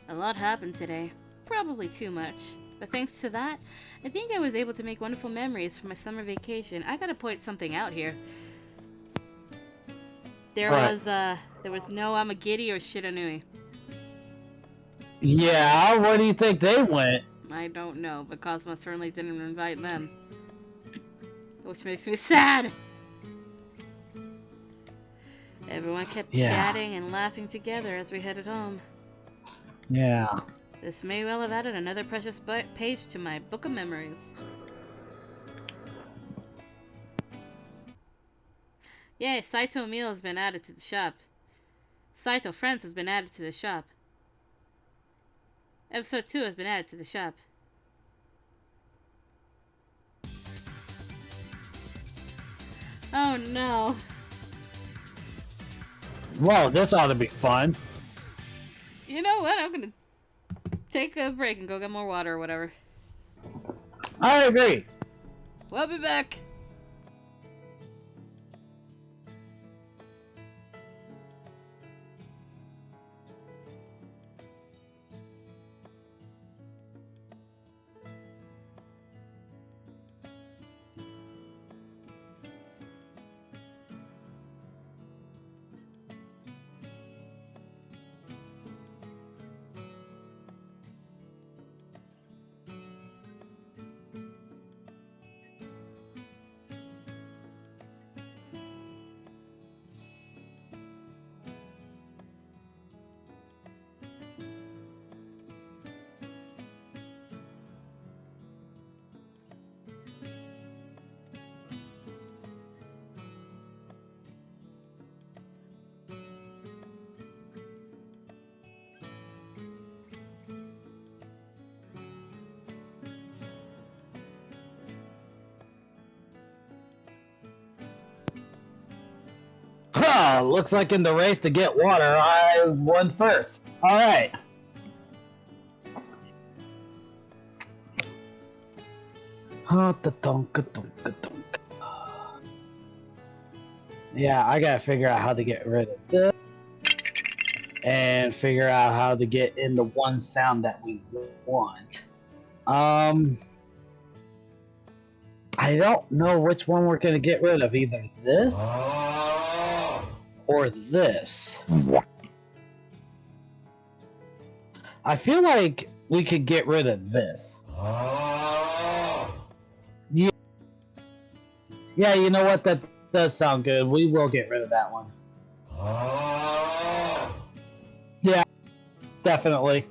A lot happened today. Probably too much. But thanks to that, I think I was able to make wonderful memories for my summer vacation. I gotta point something out here. There was no Amagiri or Shiranui. Yeah, where do you think they went? I don't know, but Cosmo certainly didn't invite them. Which makes me sad! Everyone kept chatting and laughing together as we headed home. Yeah. This may well have added another precious page to my book of memories. Yay, Saito meal has been added to the shop. Saito Friends has been added to the shop. Episode 2 has been added to the shop. Oh no. Whoa, this ought to be fun. You know what? I'm gonna take a break and go get more water or whatever. I agree. We'll be back. Huh, looks like in the race to get water, I won first. Alright. Yeah, I gotta figure out how to get rid of this. And figure out how to get in the one sound that we want. I don't know which one we're gonna get rid of. Either this or this. I feel like we could get rid of this. Yeah, you know what? That does sound good. We will get rid of that one. Yeah, definitely.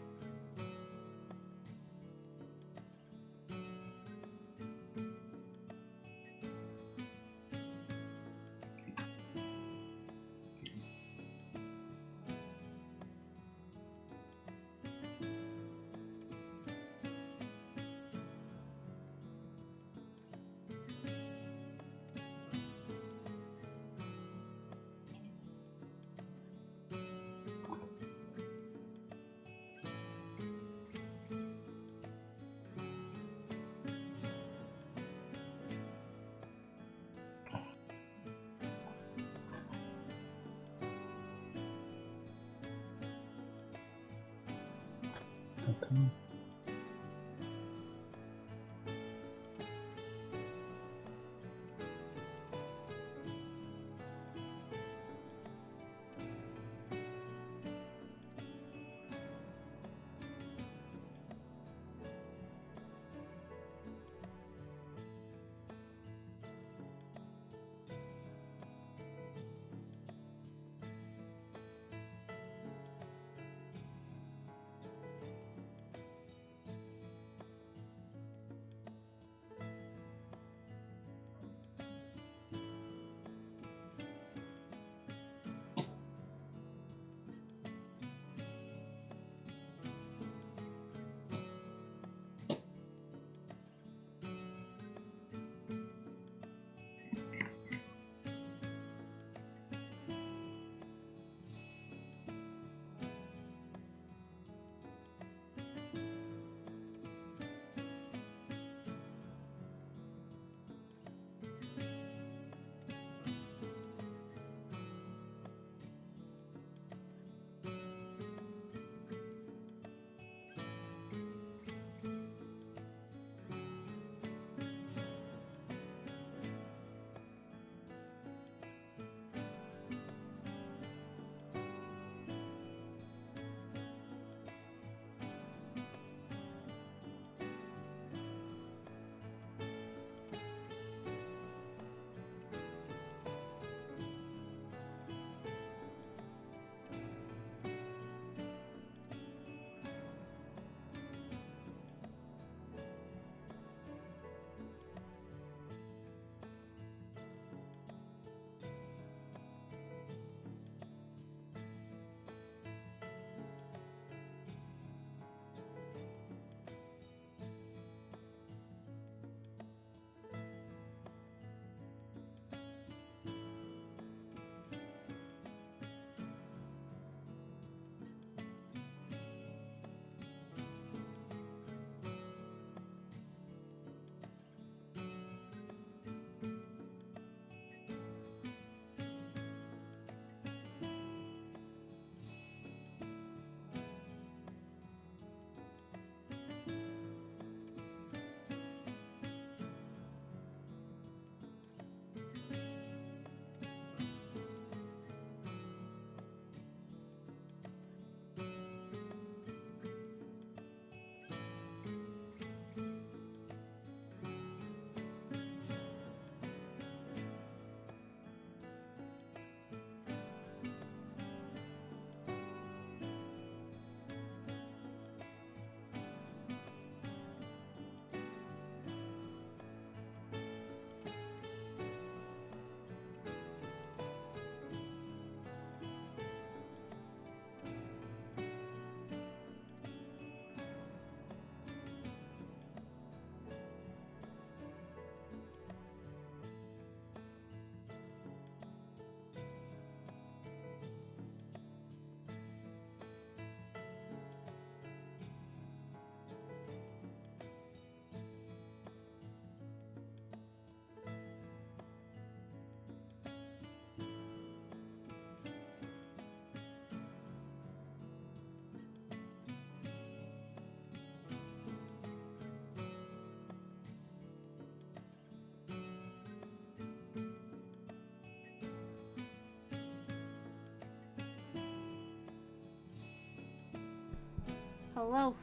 Hello.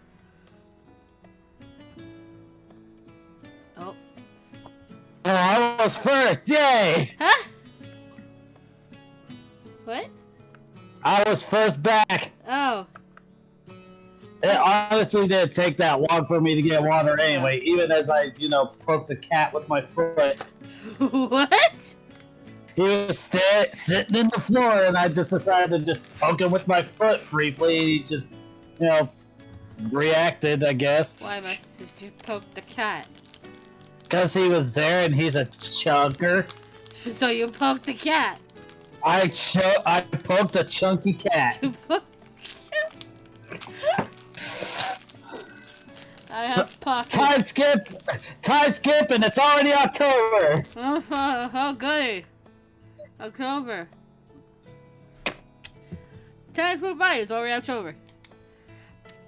Oh. Oh, I was first! Yay! Huh? What? I was first back! Oh. It honestly didn't take that long for me to get water anyway, even as I, poked the cat with my foot. What? He was sitting in the floor, and I just decided to just poke him with my foot briefly. He just, reacted, I guess. Why must you poke the cat? Because he was there, and he's a chunker. So you poked the cat. I poked a chunky cat. You poked. I have pockets. Time skip, and it's already October. Oh, goody. October. Time flew by. It's already October.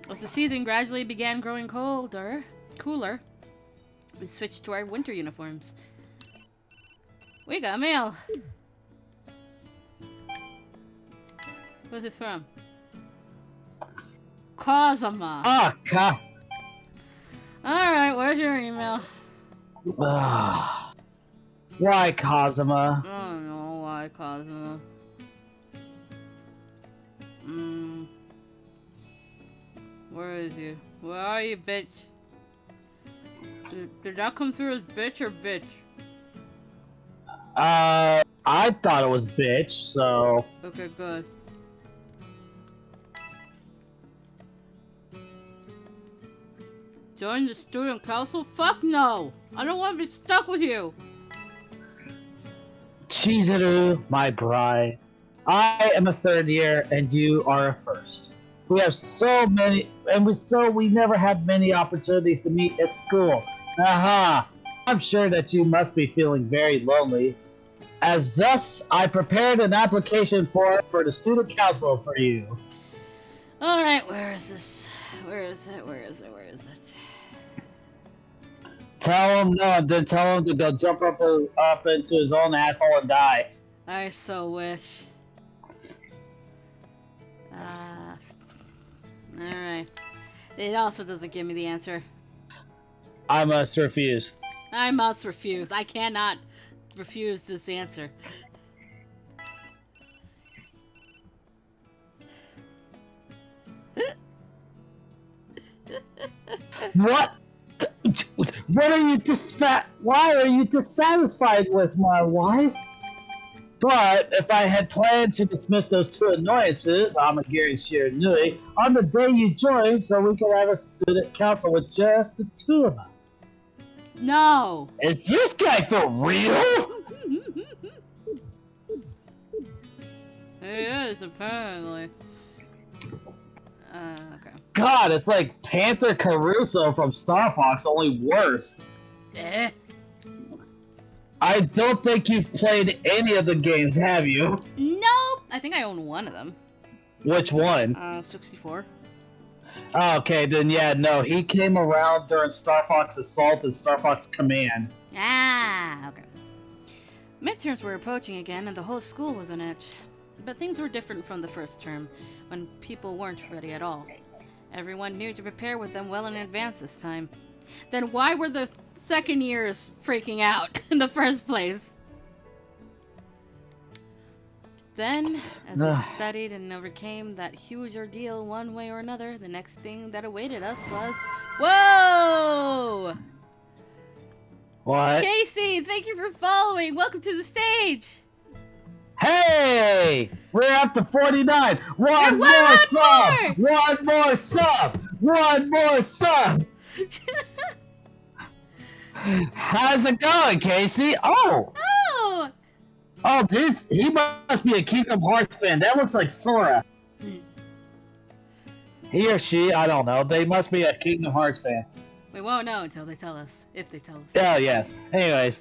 As the season gradually began growing cooler, we switched to our winter uniforms. We got mail. What's it from? Kazama. Ah, Alright, where's your email? Why, Kazuma? I don't know why, Kazuma. Where is you? Where are you, bitch? Did that come through as bitch or bitch? I thought it was bitch, so... Okay, good. Join the student council? Fuck no! I don't want to be stuck with you! Chizuru, my bride. I am a third year, and you are a first. We have so many, and we never have many opportunities to meet at school. Aha! I'm sure that you must be feeling very lonely. As thus, I prepared an application for the student council for you. Alright, where is this? Where is it? Tell him no, and then tell him to go jump up into his own asshole and die. I so wish. Alright. It also doesn't give me the answer. I must refuse. I must refuse. I cannot refuse this answer. What? What are you Why are you dissatisfied with my wife? But if I had planned to dismiss those two annoyances, Amagiri and Shiranui, on the day you joined, so we could have a student council with just the two of us. No! Is this guy for real? He is, apparently. Okay. God, it's like Panther Caruso from Star Fox, only worse. Eh? I don't think you've played any of the games, have you? Nope! I think I own one of them. Which one? 64. Oh, okay, then yeah, no, he came around during Star Fox Assault and Star Fox Command. Ah, okay. Midterms were approaching again and the whole school was on edge. But things were different from the first term, when people weren't ready at all. Everyone knew to prepare with them well in advance this time. Then why were the second years freaking out in the first place? Then, as we studied and overcame that huge ordeal one way or another, the next thing that awaited us was... Whoa! What? Casey, thank you for following! Welcome to the stage! Hey! We're up to 49! One more sub! One more sub! One more sub! How's it going, Casey? Oh! Oh, he must be a Kingdom Hearts fan. That looks like Sora. He or she, I don't know. They must be a Kingdom Hearts fan. We won't know until they tell us. If they tell us. Oh, yes. Anyways.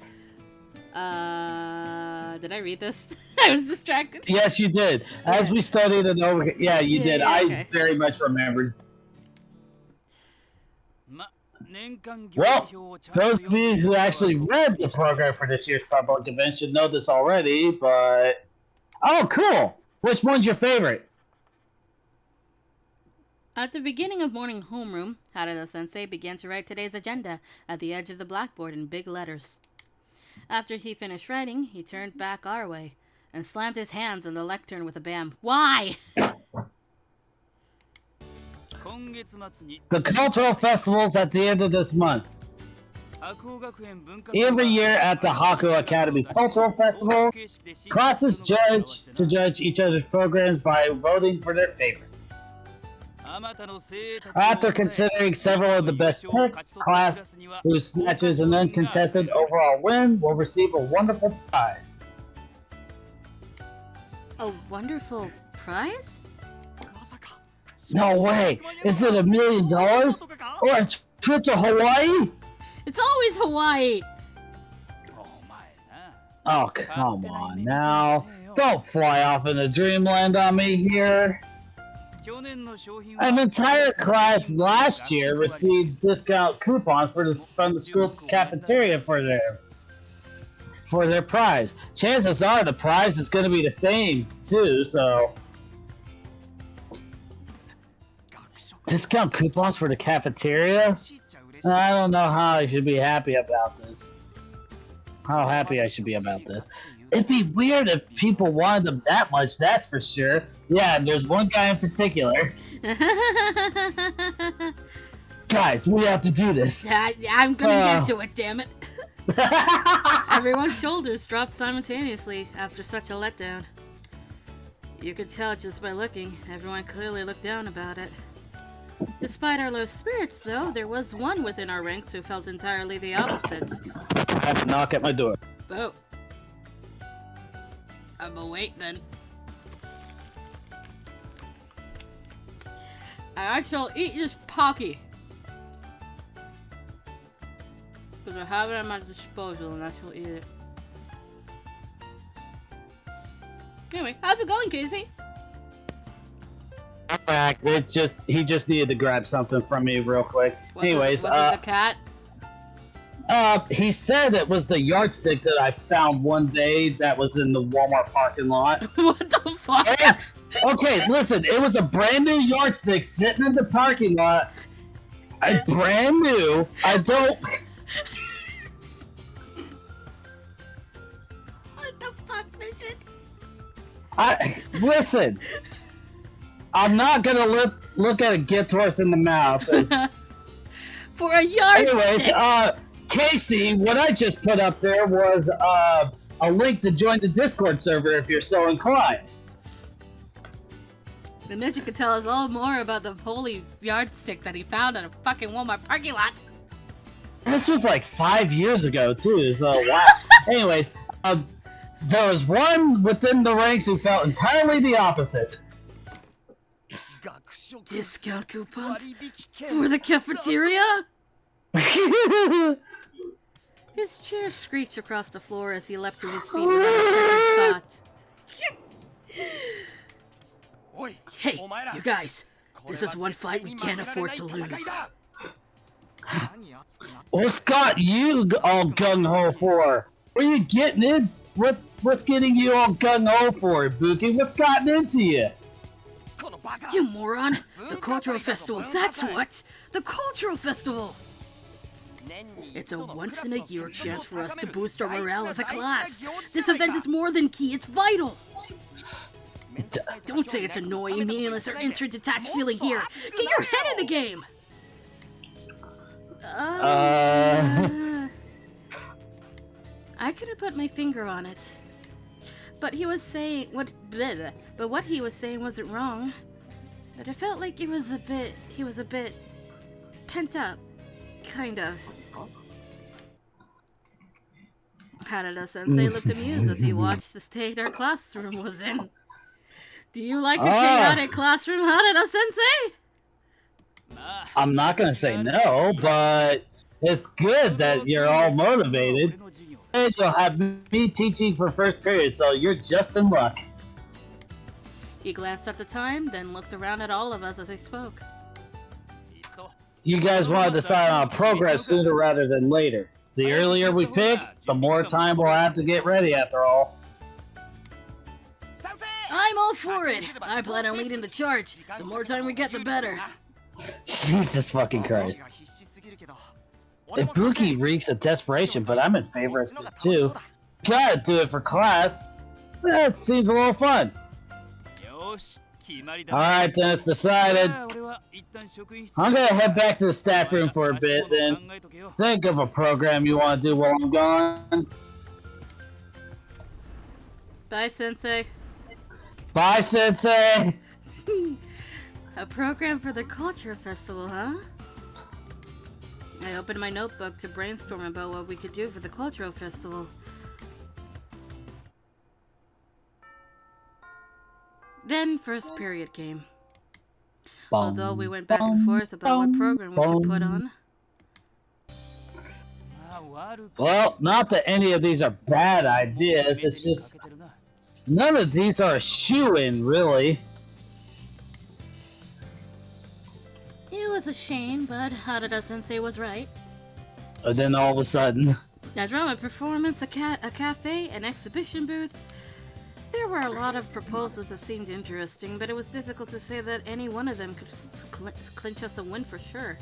Did I read this? I was distracted. Yes, you did. Okay. As we studied and over... Yeah, you did. Yeah, okay. I very much remembered. Well, those of you who actually read the program for this year's public event should know this already, but... Oh, cool! Which one's your favorite? At the beginning of morning homeroom, Harada-sensei began to write today's agenda at the edge of the blackboard in big letters. After he finished writing, he turned back our way and slammed his hands on the lectern with a bam. Why? The cultural festival's at the end of this month. Every year at the Hakuoki Academy Cultural Festival, classes judge each other's programs by voting for their favorites. After considering several of the best picks, class who snatches an uncontested overall win will receive a wonderful prize. A wonderful prize? No way! Is it $1 million? Or a trip to Hawaii? It's always Hawaii! Oh, come on now. Don't fly off into dreamland on me here. An entire class last year received discount coupons from the school cafeteria for their prize. Chances are the prize is going to be the same too, so... Discount coupons for the cafeteria? I don't know how I should be happy about this. How happy I should be about this. It'd be weird if people wanted them that much, that's for sure. Yeah, there's one guy in particular. Guys, we have to do this. I'm gonna get to it, damn it. Everyone's shoulders dropped simultaneously after such a letdown. You could tell just by looking. Everyone clearly looked down about it. Despite our low spirits, though, there was one within our ranks who felt entirely the opposite. I have to knock at my door. Oh. I'm awake then. I shall eat this Pocky. Because I have it at my disposal and I shall eat it. Anyway, how's it going, Casey? Back. He just needed to grab something from me real quick. Anyways, was it the cat? He said it was the yardstick that I found one day that was in the Walmart parking lot. What the fuck? And, okay, listen, it was a brand new yardstick sitting in the parking lot. Brand new. I don't... What the fuck, midget? Listen. I'm not gonna look at a gift horse in the mouth. For a yardstick. Anyways, Casey, what I just put up there was a link to join the Discord server if you're so inclined. The midget could tell us all more about the holy yardstick that he found at a fucking Walmart parking lot. This was like 5 years ago too, so wow. Anyways, there was one within the ranks who felt entirely the opposite. Discount coupons for the cafeteria? His chair screeched across the floor as he leapt to his feet without a second thought. Hey, you guys, this is one fight we can't afford to lose. What's got you all gung-ho for? What are you getting in? What's getting you all gung-ho for, Buki? What's gotten into you? You moron! The cultural festival, that's what! The cultural festival! It's a once-in-a-year chance for us to boost our morale as a class. This event is more than key, it's vital! Don't say it's annoying, meaningless, or insert-detached feeling here. Get your head in the game! I couldn't put my finger on it. But he was saying what he was saying wasn't wrong. But I felt like he was a bit pent up, kind of. Harada-sensei looked amused as he watched the state our classroom was in. Do you like a chaotic classroom, Harada-sensei? I'm not gonna say no, but it's good that you're all motivated. And you'll have me teaching for first period, so you're just in luck. He glanced at the time, then looked around at all of us as he spoke. You guys want to decide on a program sooner rather than later. The earlier we pick, the more time we'll have to get ready after all. I'm all for it. I plan on leading the charge. The more time we get, the better. Jesus fucking Christ. Ibuki reeks of desperation, but I'm in favor of it too. Gotta do it for class. That seems a little fun. Alright, then it's decided. I'm gonna head back to the staff room for a bit, then think of a program you want to do while I'm gone. Bye, Sensei. Bye, Sensei! A program for the culture festival, huh? I opened my notebook to brainstorm about what we could do for the cultural festival. Then first period came. Although we went back and forth about what program we should put on. Well, not that any of these are bad ideas, it's just none of these are a shoo-in, really. It was a shame, but Harada-sensei was right. And then all of a sudden... A drama performance, a cafe, an exhibition booth. There were a lot of proposals that seemed interesting, but it was difficult to say that any one of them could clinch us a win for sure.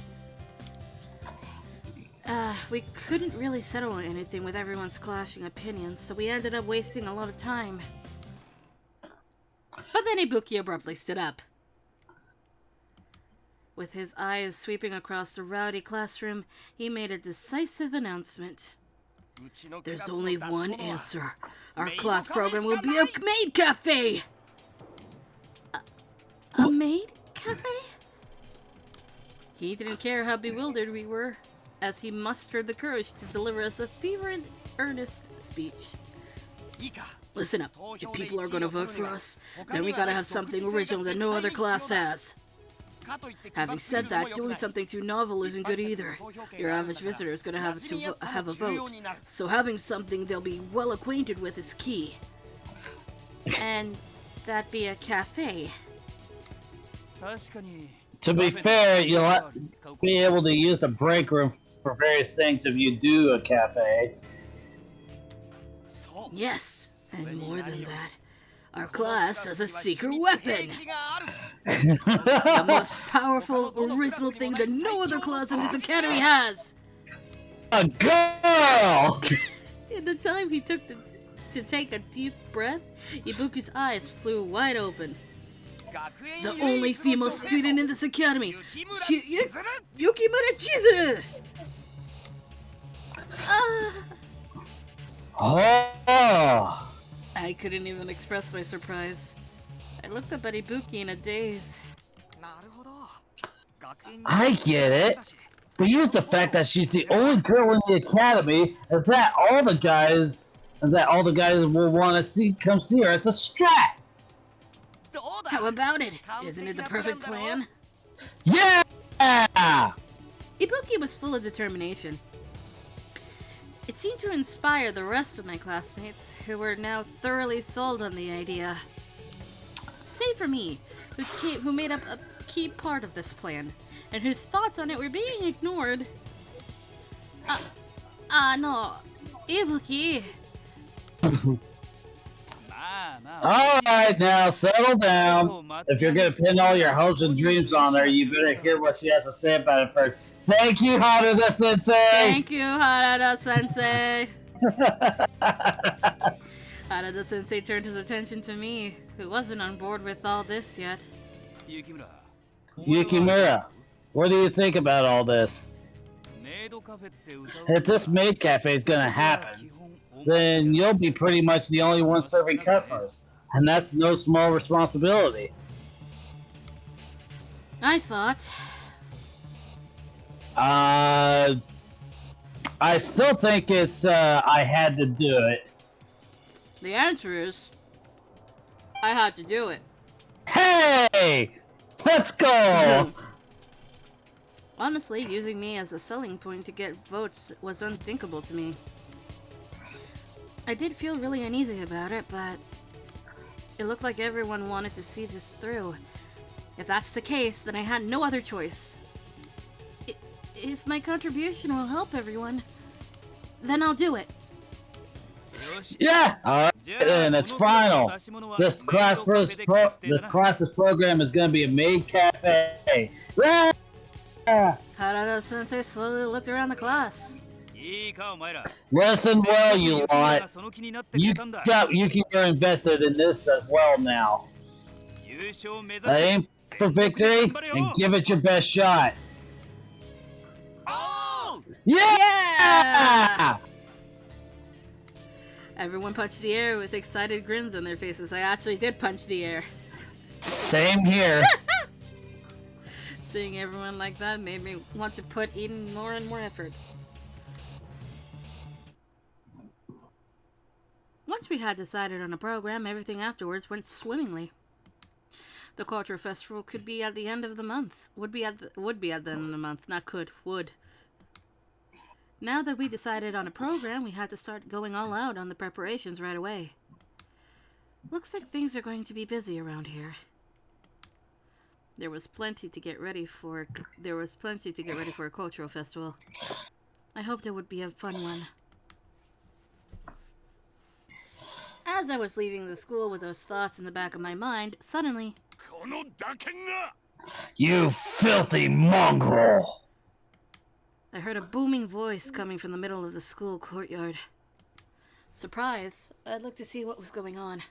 We couldn't really settle on anything with everyone's clashing opinions, so we ended up wasting a lot of time. But then Ibuki abruptly stood up. With his eyes sweeping across the rowdy classroom, he made a decisive announcement. There's only one answer. Our class program will be a maid cafe! A maid cafe? He didn't care how bewildered we were, as he mustered the courage to deliver us a fervent, earnest speech. Listen up, if people are gonna vote for us, then we gotta have something original that no other class has. Having said that, doing something too novel isn't good either. Your average visitor is going to have a vote, so having something they'll be well acquainted with is key. And that be a cafe. To be fair, you'll be able to use the break room for various things if you do a cafe. Yes, and more than that. Our class has a secret weapon! The most powerful, original thing that no other class in this academy has! A girl! In the time he took to take a deep breath, Ibuki's eyes flew wide open. The only female student in this academy, Yukimura Chizuru! Oh! I couldn't even express my surprise. I looked up at Ibuki in a daze. I get it. But use the fact that she's the only girl in the academy, and that all the guys will want to come see her as a strat. How about it? Isn't it the perfect plan? Yeah! Ibuki was full of determination. It seemed to inspire the rest of my classmates, who were now thoroughly sold on the idea. Save for me, who made up a key part of this plan, and whose thoughts on it were being ignored. No. Ibuki. Alright, now settle down. If you're gonna pin all your hopes and dreams on her, you better hear what she has to say about it first. Thank you, Harada-sensei! Thank you, Harada-sensei! Harada-sensei turned his attention to me, who wasn't on board with all this yet. Yukimura, what do you think about all this? If this maid cafe is gonna happen, then you'll be pretty much the only one serving customers, and that's no small responsibility. I thought... I still think it's, I had to do it. The answer is... I had to do it. Hey! Let's go! Honestly, using me as a selling point to get votes was unthinkable to me. I did feel really uneasy about it, but it looked like everyone wanted to see this through. If that's the case, then I had no other choice. If my contribution will help everyone, then I'll do it. Yeah! Alright, then it's final. This class's program is gonna be a maid cafe. Yeah! Harada-sensei slowly looked around the class. Listen well, you lot. You got Yukimura invested in this as well now. Aim for victory and give it your best shot. Yeah! Everyone punched the air with excited grins on their faces. I actually did punch the air. Same here. Seeing everyone like that made me want to put in more and more effort. Once we had decided on a program, everything afterwards went swimmingly. The culture festival could be at the end of the month. Would be at the end of the month, not could, would. Now that we decided on a program, we had to start going all out on the preparations right away. Looks like things are going to be busy around here. There was plenty to get ready for a cultural festival. I hoped it would be a fun one. As I was leaving the school with those thoughts in the back of my mind, suddenly... You filthy mongrel! I heard a booming voice coming from the middle of the school courtyard. Surprised, I looked to see what was going on.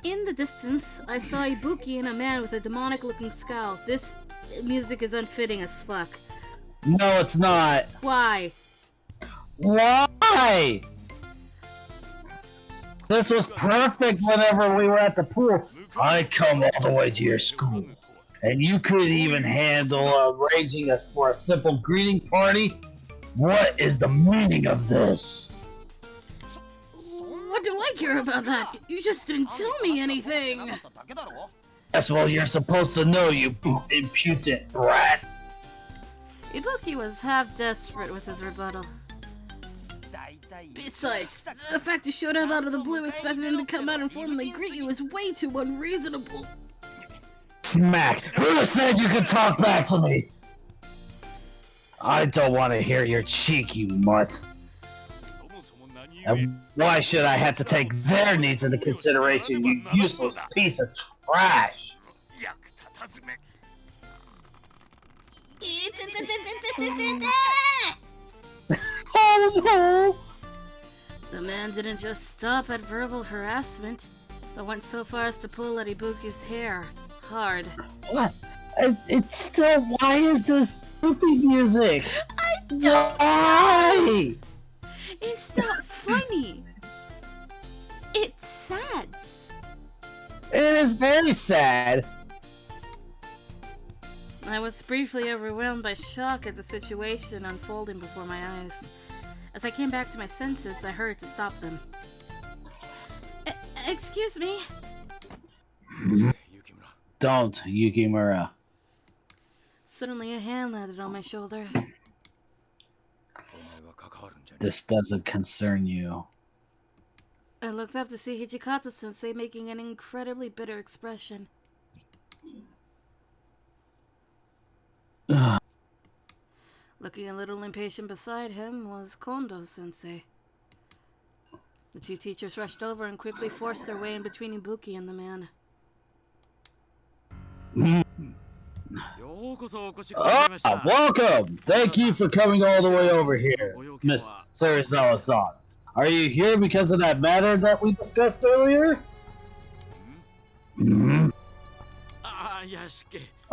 In the distance, I saw Ibuki and a man with a demonic-looking scowl. This music is unfitting as fuck. No, it's not. Why? Why? This was perfect whenever we were at the pool. I come all the way to your school, and you couldn't even handle arranging us for a simple greeting party? What is the meaning of this? What do I care about that? You just didn't tell me anything. That's what you're supposed to know, you impudent brat. Ibuki was half desperate with his rebuttal. Besides, the fact you showed up out of the blue expecting him to come out and formally greet you is way too unreasonable. Smack! Who said you could talk back to me? I don't want to hear your cheek, you mutt. And why should I have to take their needs into consideration, you useless piece of trash? Oh no! The man didn't just stop at verbal harassment, but went so far as to pull at Ibuki's hair. Hard. What? It's still. Why is this stupid music? I don't know! Why? It's not funny. It's sad. It is very sad. I was briefly overwhelmed by shock at the situation unfolding before my eyes. As I came back to my senses, I hurried to stop them. Excuse me? Don't, Yukimura. Suddenly a hand landed on my shoulder. This doesn't concern you. I looked up to see Hijikata-sensei making an incredibly bitter expression. Looking a little impatient beside him was Kondo-sensei. The two teachers rushed over and quickly forced their way in between Ibuki and the man. Welcome! Thank you for coming all the way over here, Miss Serizawa-san. Are you here because of that matter that we discussed earlier?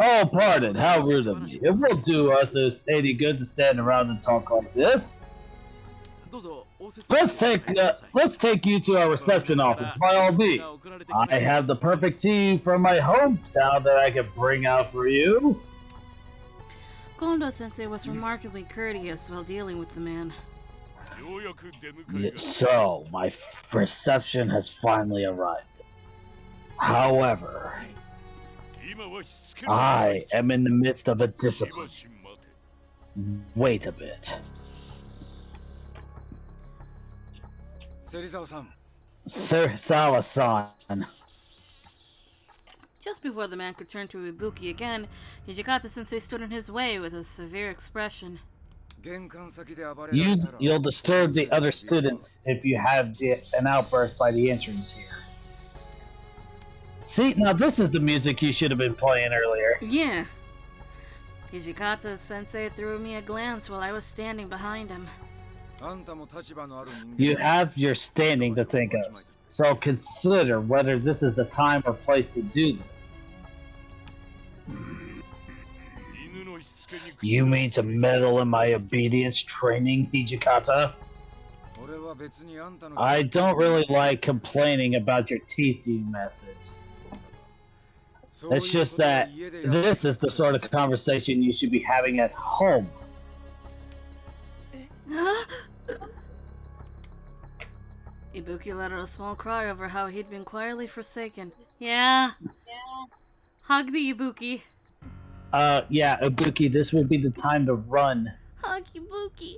Oh, pardon, how rude of me. It won't do us any good to stand around and talk like this. Let's take you to our reception office, by all means. I have the perfect tea from my hometown that I can bring out for you. Kondo-sensei was remarkably courteous while dealing with the man. So, my reception has finally arrived. However, I am in the midst of a discipline. Wait a bit. Serizawa-san. Just before the man could turn to Ibuki again, Hijikata-sensei stood in his way with a severe expression. You'll disturb the other students if you have an outburst by the entrance here. See, now this is the music you should have been playing earlier. Yeah. Hijikata-sensei threw me a glance while I was standing behind him. You have your standing to think of, so consider whether this is the time or place to do this. You mean to meddle in my obedience training, Hijikata? I don't really like complaining about your teaching methods. It's just that this is the sort of conversation you should be having at home. Ibuki let out a small cry over how he'd been quietly forsaken. Yeah. Hug the Ibuki. Yeah, Ibuki, this would be the time to run. Hug Ibuki.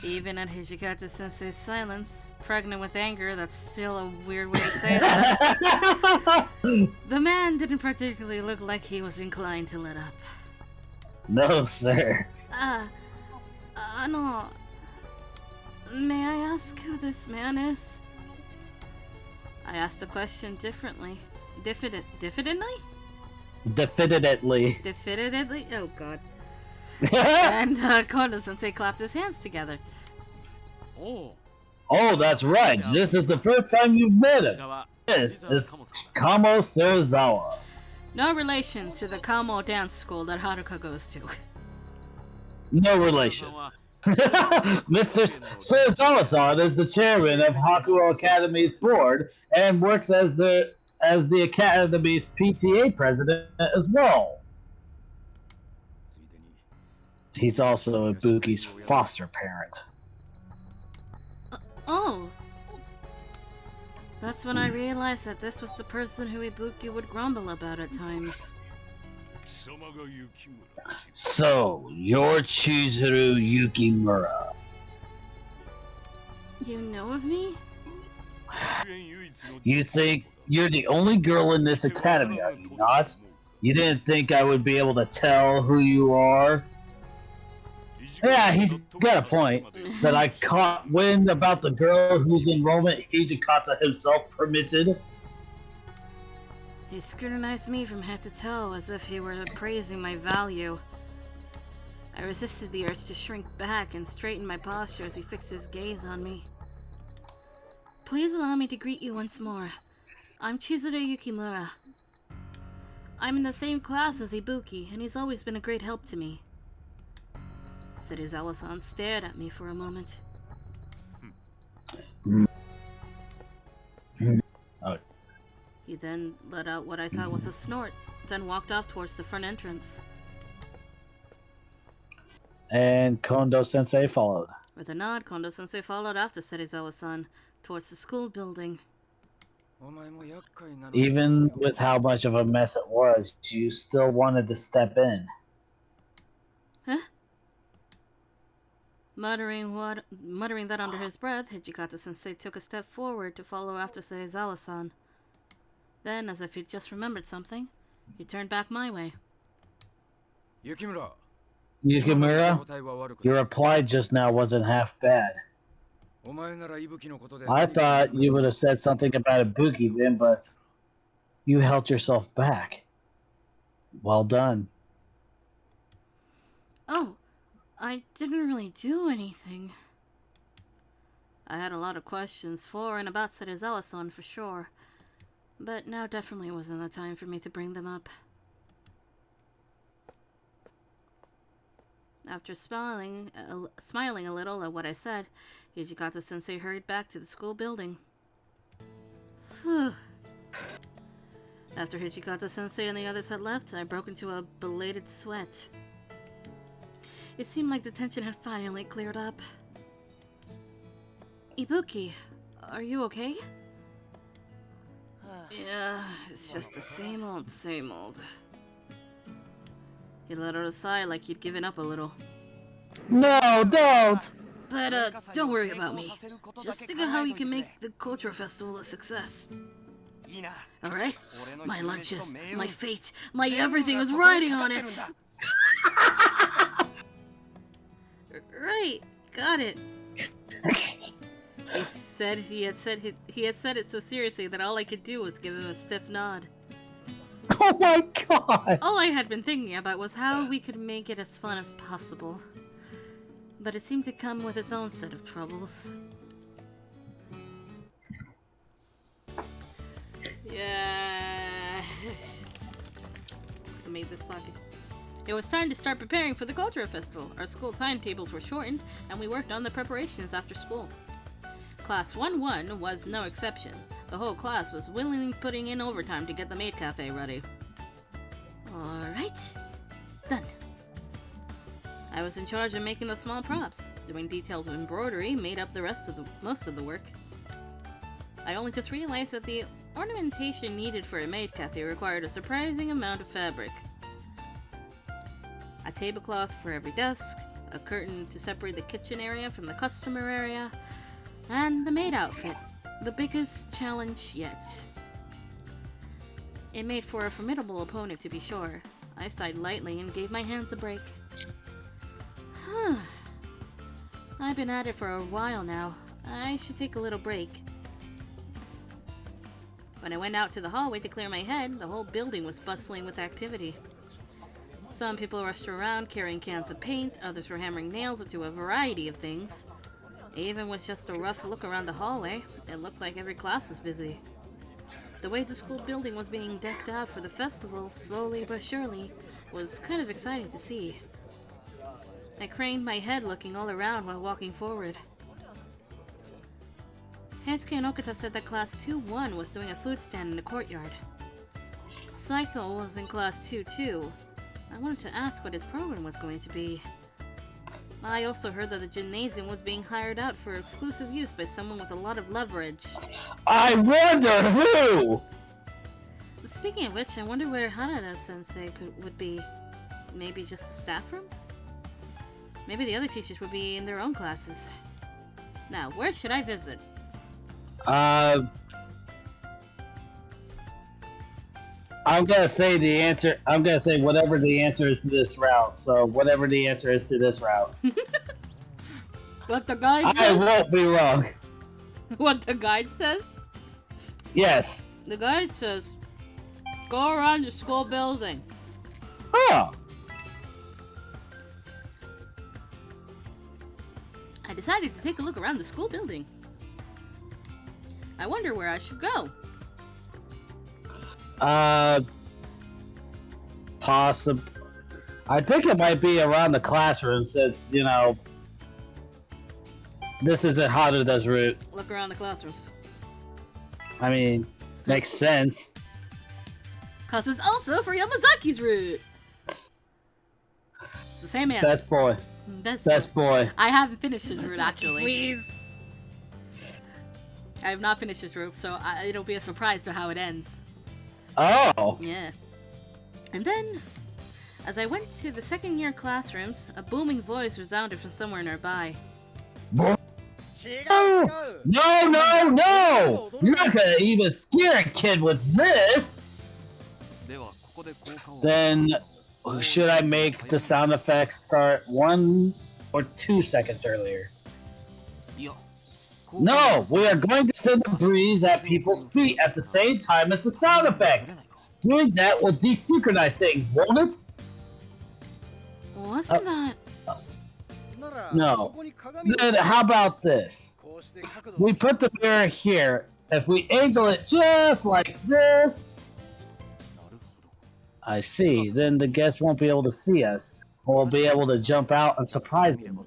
Even at Hijikata-sensei's silence, pregnant with anger, that's still a weird way to say that, the man didn't particularly look like he was inclined to let up. No, sir. May I ask who this man is? I asked the question differently. Diffidently? Definitely. Definitely? Oh god. And Kondo-sensei clapped his hands together. Oh, that's right. This is the first time you've met him. This is Kamo Serizawa. No relation to the Kamo dance school that Haruka goes to. No relation. Mr. Serizawa-san is the chairman of Hakuo Academy's board and works as the Academy's PTA president as well. He's also Ibuki's foster parent. Oh! That's when I realized that this was the person who Ibuki would grumble about at times. So, you're Chizuru Yukimura. You know of me? You think you're the only girl in this academy, are you not? You didn't think I would be able to tell who you are? Yeah, he's got a point. That I caught wind about the girl whose enrollment Hijikata himself permitted. He scrutinized me from head to toe as if he were praising my value. I resisted the urge to shrink back and straighten my posture as he fixed his gaze on me. Please allow me to greet you once more. I'm Chizuru Yukimura. I'm in the same class as Ibuki, and he's always been a great help to me. Serizawa-san stared at me for a moment. He then let out what I thought was a snort, then walked off towards the front entrance. And Kondo-sensei followed. With a nod, Kondo-sensei followed after Serizawa-san towards the school building. Even with how much of a mess it was, you still wanted to step in. Huh? Muttering that under his breath, Hijikata-sensei took a step forward to follow after Serizawa-san. Then, as if he'd just remembered something, he turned back my way. Yukimura, your reply just now wasn't half bad. I thought you would have said something about Ibuki then, but you held yourself back. Well done. Oh, I didn't really do anything. I had a lot of questions for and about Serizawa-san for sure, but now definitely wasn't the time for me to bring them up. After smiling a little at what I said, Hijikata-sensei hurried back to the school building. Phew. After Hijikata-sensei and the others had left, I broke into a belated sweat. It seemed like the tension had finally cleared up. Ibuki, are you okay? Yeah, it's just the same old, same old. He let out a sigh like he'd given up a little. No, don't! But, don't worry about me. Just think of how you can make the culture festival a success. Alright? My lunches, my fate, my everything is riding on it! Right, got it. He had said it so seriously that all I could do was give him a stiff nod. Oh my god! All I had been thinking about was how we could make it as fun as possible. But it seemed to come with its own set of troubles. Yeah. I made this pocket. It was time to start preparing for the Culture Festival. Our school timetables were shortened, and we worked on the preparations after school. Class 1-1 was no exception. The whole class was willingly putting in overtime to get the maid cafe ready. Alright. Done. I was in charge of making the small props. Doing detailed embroidery made up the most of the work. I only just realized that the ornamentation needed for a maid cafe required a surprising amount of fabric. A tablecloth for every desk, a curtain to separate the kitchen area from the customer area, and the maid outfit, the biggest challenge yet. It made for a formidable opponent, to be sure. I sighed lightly and gave my hands a break. I've been at it for a while now. I should take a little break. When I went out to the hallway to clear my head, the whole building was bustling with activity. Some people rushed around carrying cans of paint, others were hammering nails into a variety of things. Even with just a rough look around the hallway, it looked like every class was busy. The way the school building was being decked out for the festival, slowly but surely, was kind of exciting to see. I craned my head looking all around while walking forward. Heisuke and Okata said that Class 2-1 was doing a food stand in the courtyard. Saito was in Class 2-2. I wanted to ask what his program was going to be. I also heard that the gymnasium was being hired out for exclusive use by someone with a lot of leverage. I wonder who! Speaking of which, I wonder where Harada-sensei would be. Maybe just the staff room? Maybe the other teachers would be in their own classes. Now, where should I visit? I'm gonna say the answer. I'm gonna say whatever the answer is to this route. So whatever the answer is to this route. What the guide says? I won't be wrong. What the guide says? Yes. The guide says, go around the school building. Oh. I decided to take a look around the school building. I wonder where I should go. Possible. I think it might be around the classroom since, you know, this isn't Haruda's route. Look around the classrooms. I mean, makes sense. Cause it's also for Yamazaki's route. It's the same answer. Best boy. Best boy. I haven't finished his route actually. Please. I have not finished his route, so it'll be a surprise to how it ends. Oh. Yeah. And then, as I went to the second-year classrooms, a booming voice resounded from somewhere nearby. No, no, no! You're not gonna even scare a kid with this! Then, should I make the sound effects start 1 or 2 seconds earlier? No! We are going to send a breeze at people's feet at the same time as the sound effect! Doing that will desynchronize things, won't it? Wasn't that... No. Then how about this? We put the mirror here. If we angle it just like this... I see. Then the guests won't be able to see us. We'll be able to jump out and surprise them.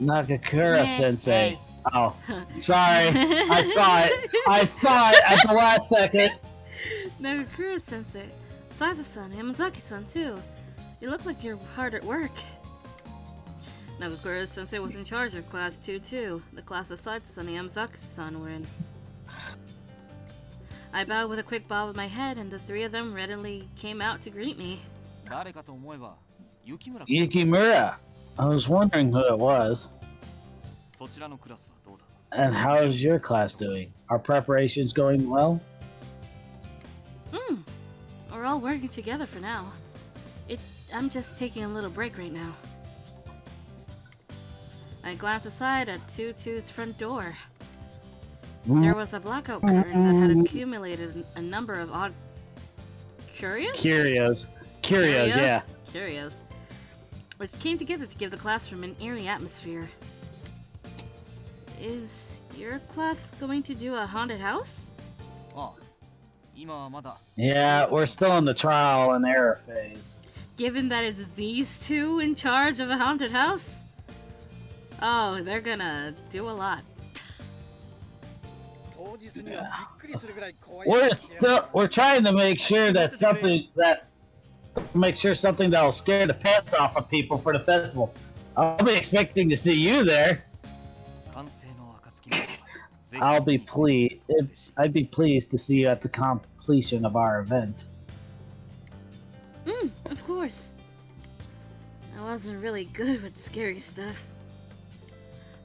Nakakura-sensei. Oh, sorry. I saw it. I saw it at the last second. Nakakura-sensei. Saito-san, Yamazaki-san too. You look like you're hard at work. Nakakura-sensei was in charge of Class 2-2, the class that Saito-san and Yamazaki-san were in. I bowed with a quick bob of my head, and the three of them readily came out to greet me. Yukimura. I was wondering who it was. And how is your class doing? Are preparations going well? We're all working together for now. I'm just taking a little break right now. I glanced aside at 2-2's front door. There was a blackout curtain that had accumulated a number of odd curios, yeah. curios, which came together to give the classroom an eerie atmosphere. Is your class going to do a haunted house? Yeah, we're still in the trial and error phase. Given that it's these two in charge of a haunted house? Oh, they're gonna do a lot. We're trying to make sure that something that'll scare the pants off of people for the festival. I'll be expecting to see you there. I'd be pleased to see you at the completion of our event. Of course. I wasn't really good with scary stuff.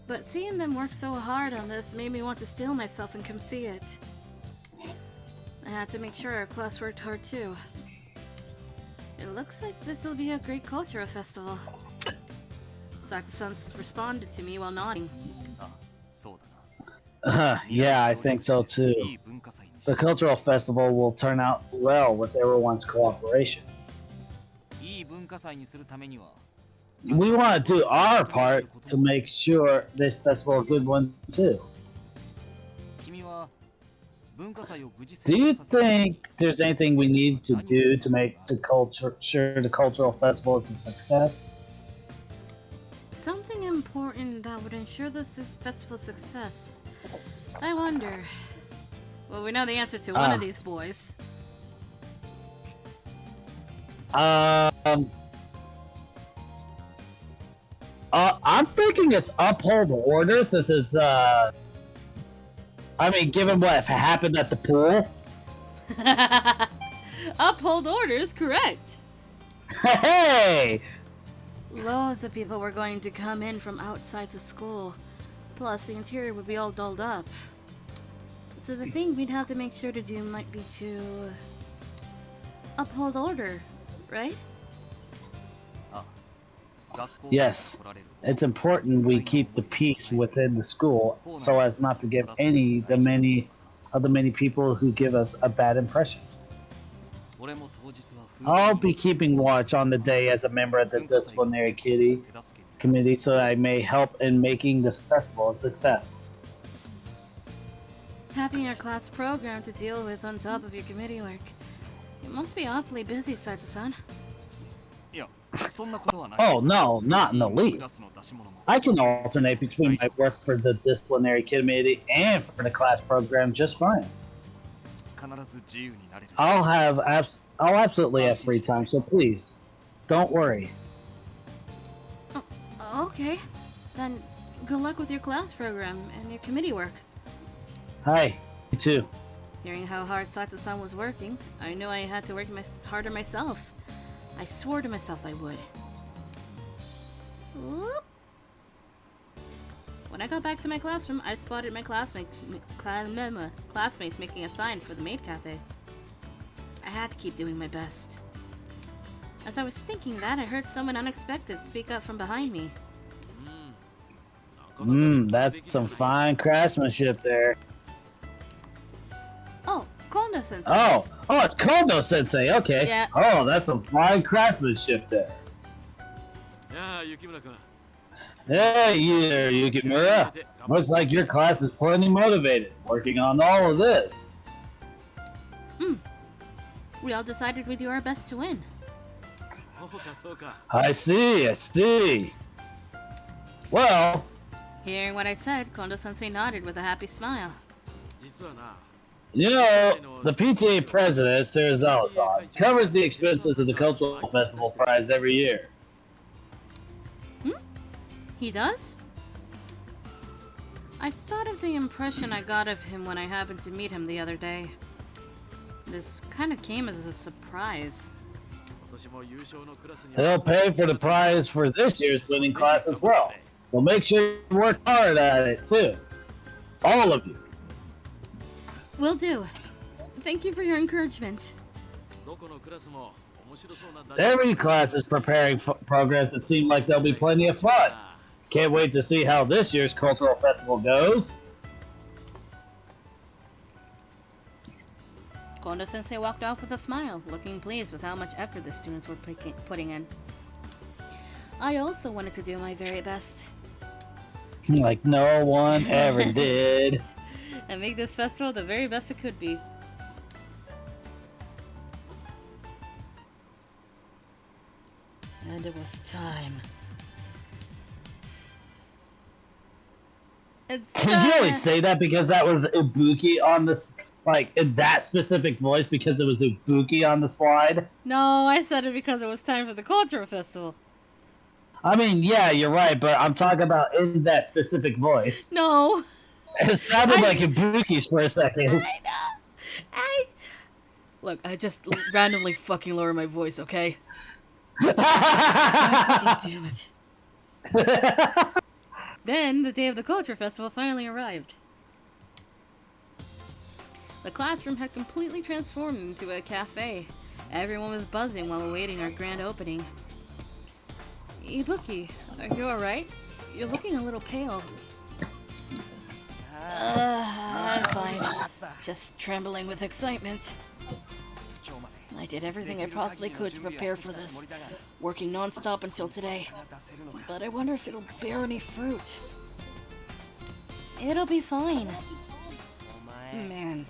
But seeing them work so hard on this made me want to steel myself and come see it. I had to make sure our class worked hard too. It looks like this will be a great cultural festival. Sato-san responded to me while nodding. Yeah, I think so too. The cultural festival will turn out well with everyone's cooperation. We want to do our part to make sure this festival is a good one too. Do you think there's anything we need to do to make the cultural festival is a success? Something important that would ensure this festival's success. I wonder. Well, we know the answer to one of these boys. I'm thinking it's uphold order since it's given what happened at the pool. Uphold orders, correct. Hey! Loads of people were going to come in from outside the school. Plus, the interior would be all dolled up. So the thing we'd have to make sure to do might be to uphold order, right? Yes. It's important we keep the peace within the school so as not to give the many people who give us a bad impression. I'll be keeping watch on the day as a member of the disciplinary committee so that I may help in making this festival a success. Having your class program to deal with on top of your committee work. It must be awfully busy, Saito-san. Oh no, not in the least. I can alternate between my work for the disciplinary committee and for the class program just fine. I'll absolutely have free time, so please, don't worry. Okay, then good luck with your class program and your committee work. Hi, you too. Hearing how hard Sato-san was working, I knew I had to work harder myself. I swore to myself I would. Whoop. When I got back to my classroom, I spotted my classmates making a sign for the maid cafe. I had to keep doing my best. As I was thinking that, I heard someone unexpected speak up from behind me. That's some fine craftsmanship there. Oh, Kondo-sensei. Oh, it's Kondo-sensei, okay. Yeah. Oh, that's some fine craftsmanship there. Hey, Yukimura. Looks like your class is plenty motivated, working on all of this. We all decided we'd do our best to win. I see. Well... Hearing what I said, Kondo-sensei nodded with a happy smile. You know, the PTA president, Serizawa-san, covers the expenses of the Cultural Festival Prize every year. He does? I thought of the impression I got of him when I happened to meet him the other day. This kind of came as a surprise. He'll pay for the prize for this year's winning class as well. So make sure you work hard at it, too. All of you. Will do. Thank you for your encouragement. Every class is preparing programs that seem like there'll be plenty of fun. Can't wait to see how this year's cultural festival goes. Kondo-sensei walked off with a smile, looking pleased with how much effort the students were putting in. I also wanted to do my very best. Like no one ever did. And make this festival the very best it could be. And it was time. It's Did you only say that because that was Ibuki on this, like, in that specific voice because it was Ibuki on the slide? No, I said it because it was time for the cultural festival. I mean, yeah, you're right, but I'm talking about in that specific voice. No. It sounded like Ibuki's for a second. I know. Look, I just randomly fucking lower my voice, okay? God fucking damn it. Then, the day of the culture festival finally arrived. The classroom had completely transformed into a cafe. Everyone was buzzing while awaiting our grand opening. Ibuki, are you alright? You're looking a little pale. I'm fine. Just trembling with excitement. I did everything I possibly could to prepare for this, working non-stop until today. But I wonder if it'll bear any fruit. It'll be fine. Man,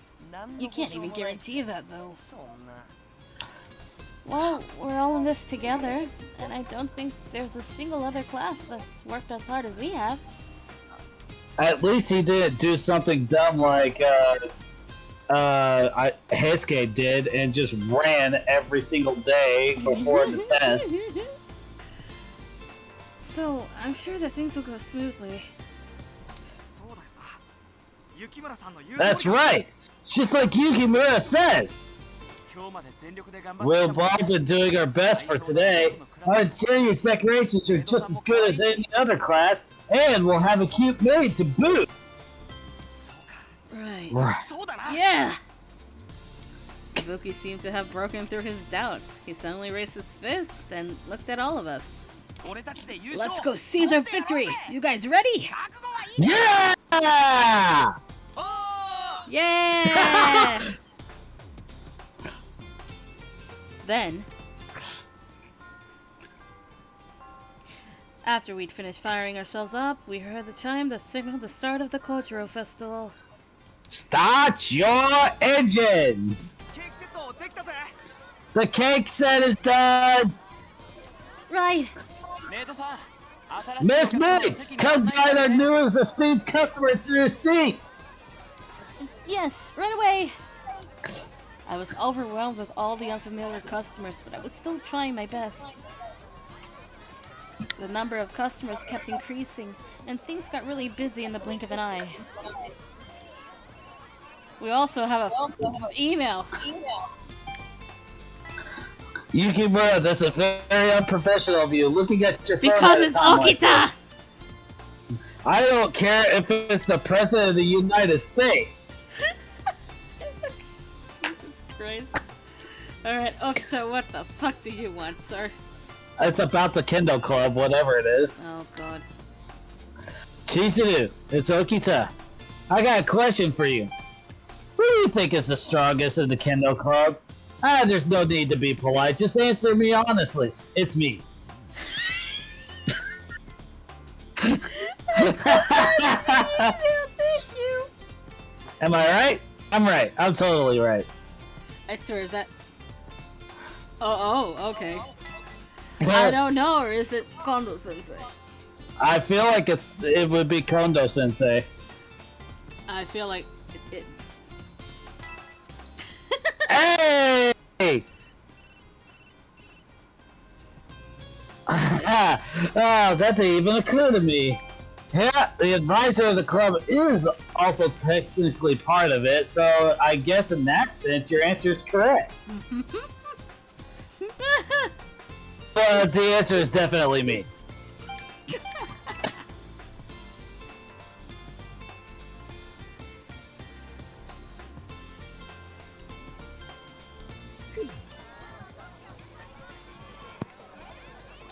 you can't even guarantee that, though. Well, we're all in this together, and I don't think there's a single other class that's worked as hard as we have. At least he didn't do something dumb like Heisuke did and just ran every single day before the test. So, I'm sure that things will go smoothly. That's right! Just like Yukimura says! We've all been doing our best for today. Our interior decorations are just as good as any other class, and we'll have a cute maid to boot! Right. Right. Yeah! Ibuki seemed to have broken through his doubts. He suddenly raised his fists and looked at all of us. Let's go seize our victory! You guys ready? Yeah! Yeah! Then, after we'd finished firing ourselves up, we heard the chime that signaled the start of the Kojiro Festival. Start your engines! The cake set is done! Right! Miss Maid, come guide our newest esteemed customer to your seat! Yes, right away! I was overwhelmed with all the unfamiliar customers, but I was still trying my best. The number of customers kept increasing, and things got really busy in the blink of an eye. We also have a email. Yukimura, this is very unprofessional of you, looking at your phone Because at a it's time like Okita! this. I don't care if it's the President of the United States! Jesus Christ. Alright, Okita, what the fuck do you want, sir? It's about the Kendo Club, whatever it is. Oh, God. Chizuru, it's Okita. I got a question for you. Who do you think is the strongest in the Kendo Club? There's no need to be polite. Just answer me honestly. It's me. Thank you. Am I right? I'm right. I'm totally right. I swear that... Oh, okay. I don't know, or is it Kondo-sensei? I feel like it would be Kondo-sensei. I feel like it... Hey! Oh, that didn't even occur to me. Yeah, the advisor of the club is also technically part of it, so I guess in that sense your answer is correct. But the answer is definitely me.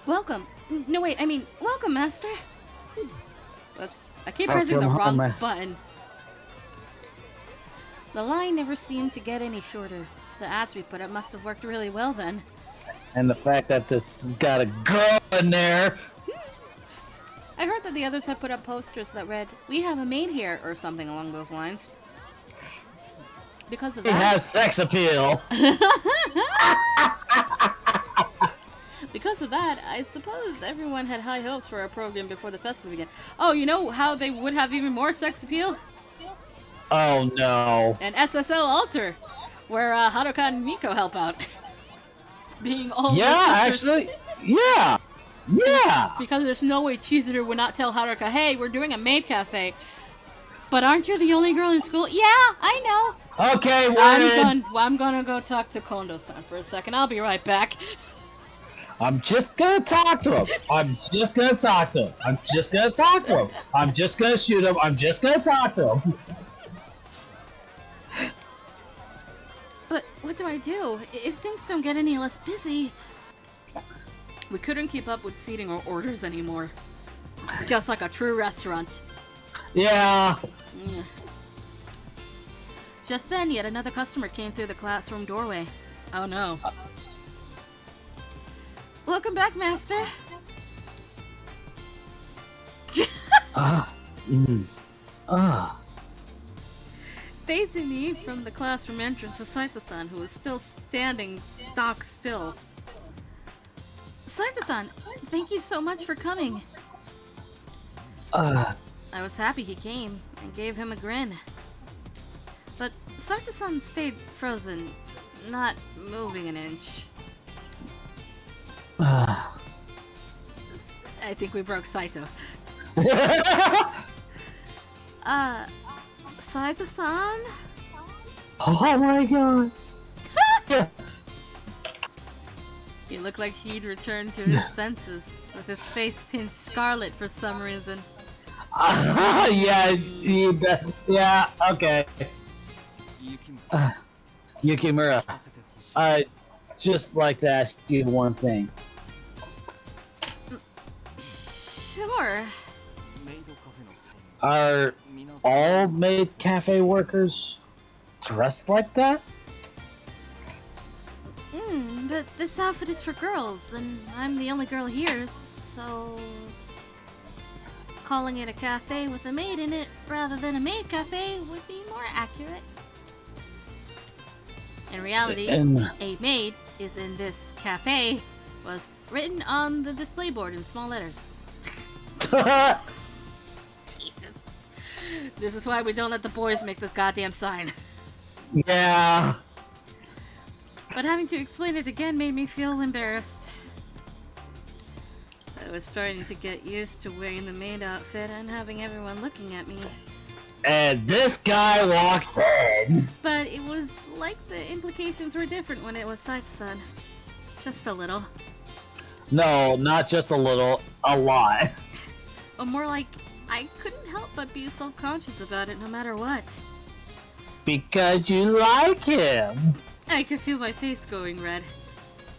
Welcome. No, wait, I mean, welcome, Master. Whoops. I keep pressing the wrong button. The line never seemed to get any shorter. The ads we put up must have worked really well then. And the fact that this has got a girl in there. I heard that the others had put up posters that read, "We have a maid here," or something along those lines. Because of We that... have sex appeal. Because of that, I suppose everyone had high hopes for our program before the festival began. Oh, you know how they would have even more sex appeal? Oh no. An SSL altar, where Haruka and Miko help out. Being all Yeah, sisters. actually. Yeah. Yeah. Because there's no way Chizuru would not tell Haruka, "Hey, we're doing a maid cafe." But aren't you the only girl in school? Yeah, I know. Okay, I'm gonna go talk to Kondo-san for a second. I'll be right back. I'm just gonna talk to him. I'm just gonna talk to him. I'm just gonna talk to him. I'm just gonna shoot him. I'm just gonna talk to him. But what do I do? If things don't get any less busy... We couldn't keep up with seating or orders anymore. Just like a true restaurant. Yeah. Just then, yet another customer came through the classroom doorway. Oh no. Welcome back, Master. Facing me from the classroom entrance was Saito-san, who was still standing stock still. Saito-san, thank you so much for coming. I was happy he came and gave him a grin. But Saito-san stayed frozen, not moving an inch. I think we broke Saito. Saito-san? Oh my god. He looked like he'd returned to his senses, with his face tinged scarlet for some reason. Yeah, okay. Yukimura, I'd just like to ask you one thing. Sure. Are all maid cafe workers dressed like that? But this outfit is for girls, and I'm the only girl here, so... Calling it a cafe with a maid in it rather than a maid cafe would be more accurate. In reality, a maid is in this cafe was written on the display board in small letters. This is why we don't let the boys make this goddamn sign. Yeah. But having to explain it again made me feel embarrassed. I was starting to get used to wearing the maid outfit and having everyone looking at me. And this guy walks in. But it was like the implications were different when it was Saito-san. Just a little. No, not just a little, a lot. Or more like, I couldn't help but be self-conscious about it no matter what. Because you like him. I could feel my face going red.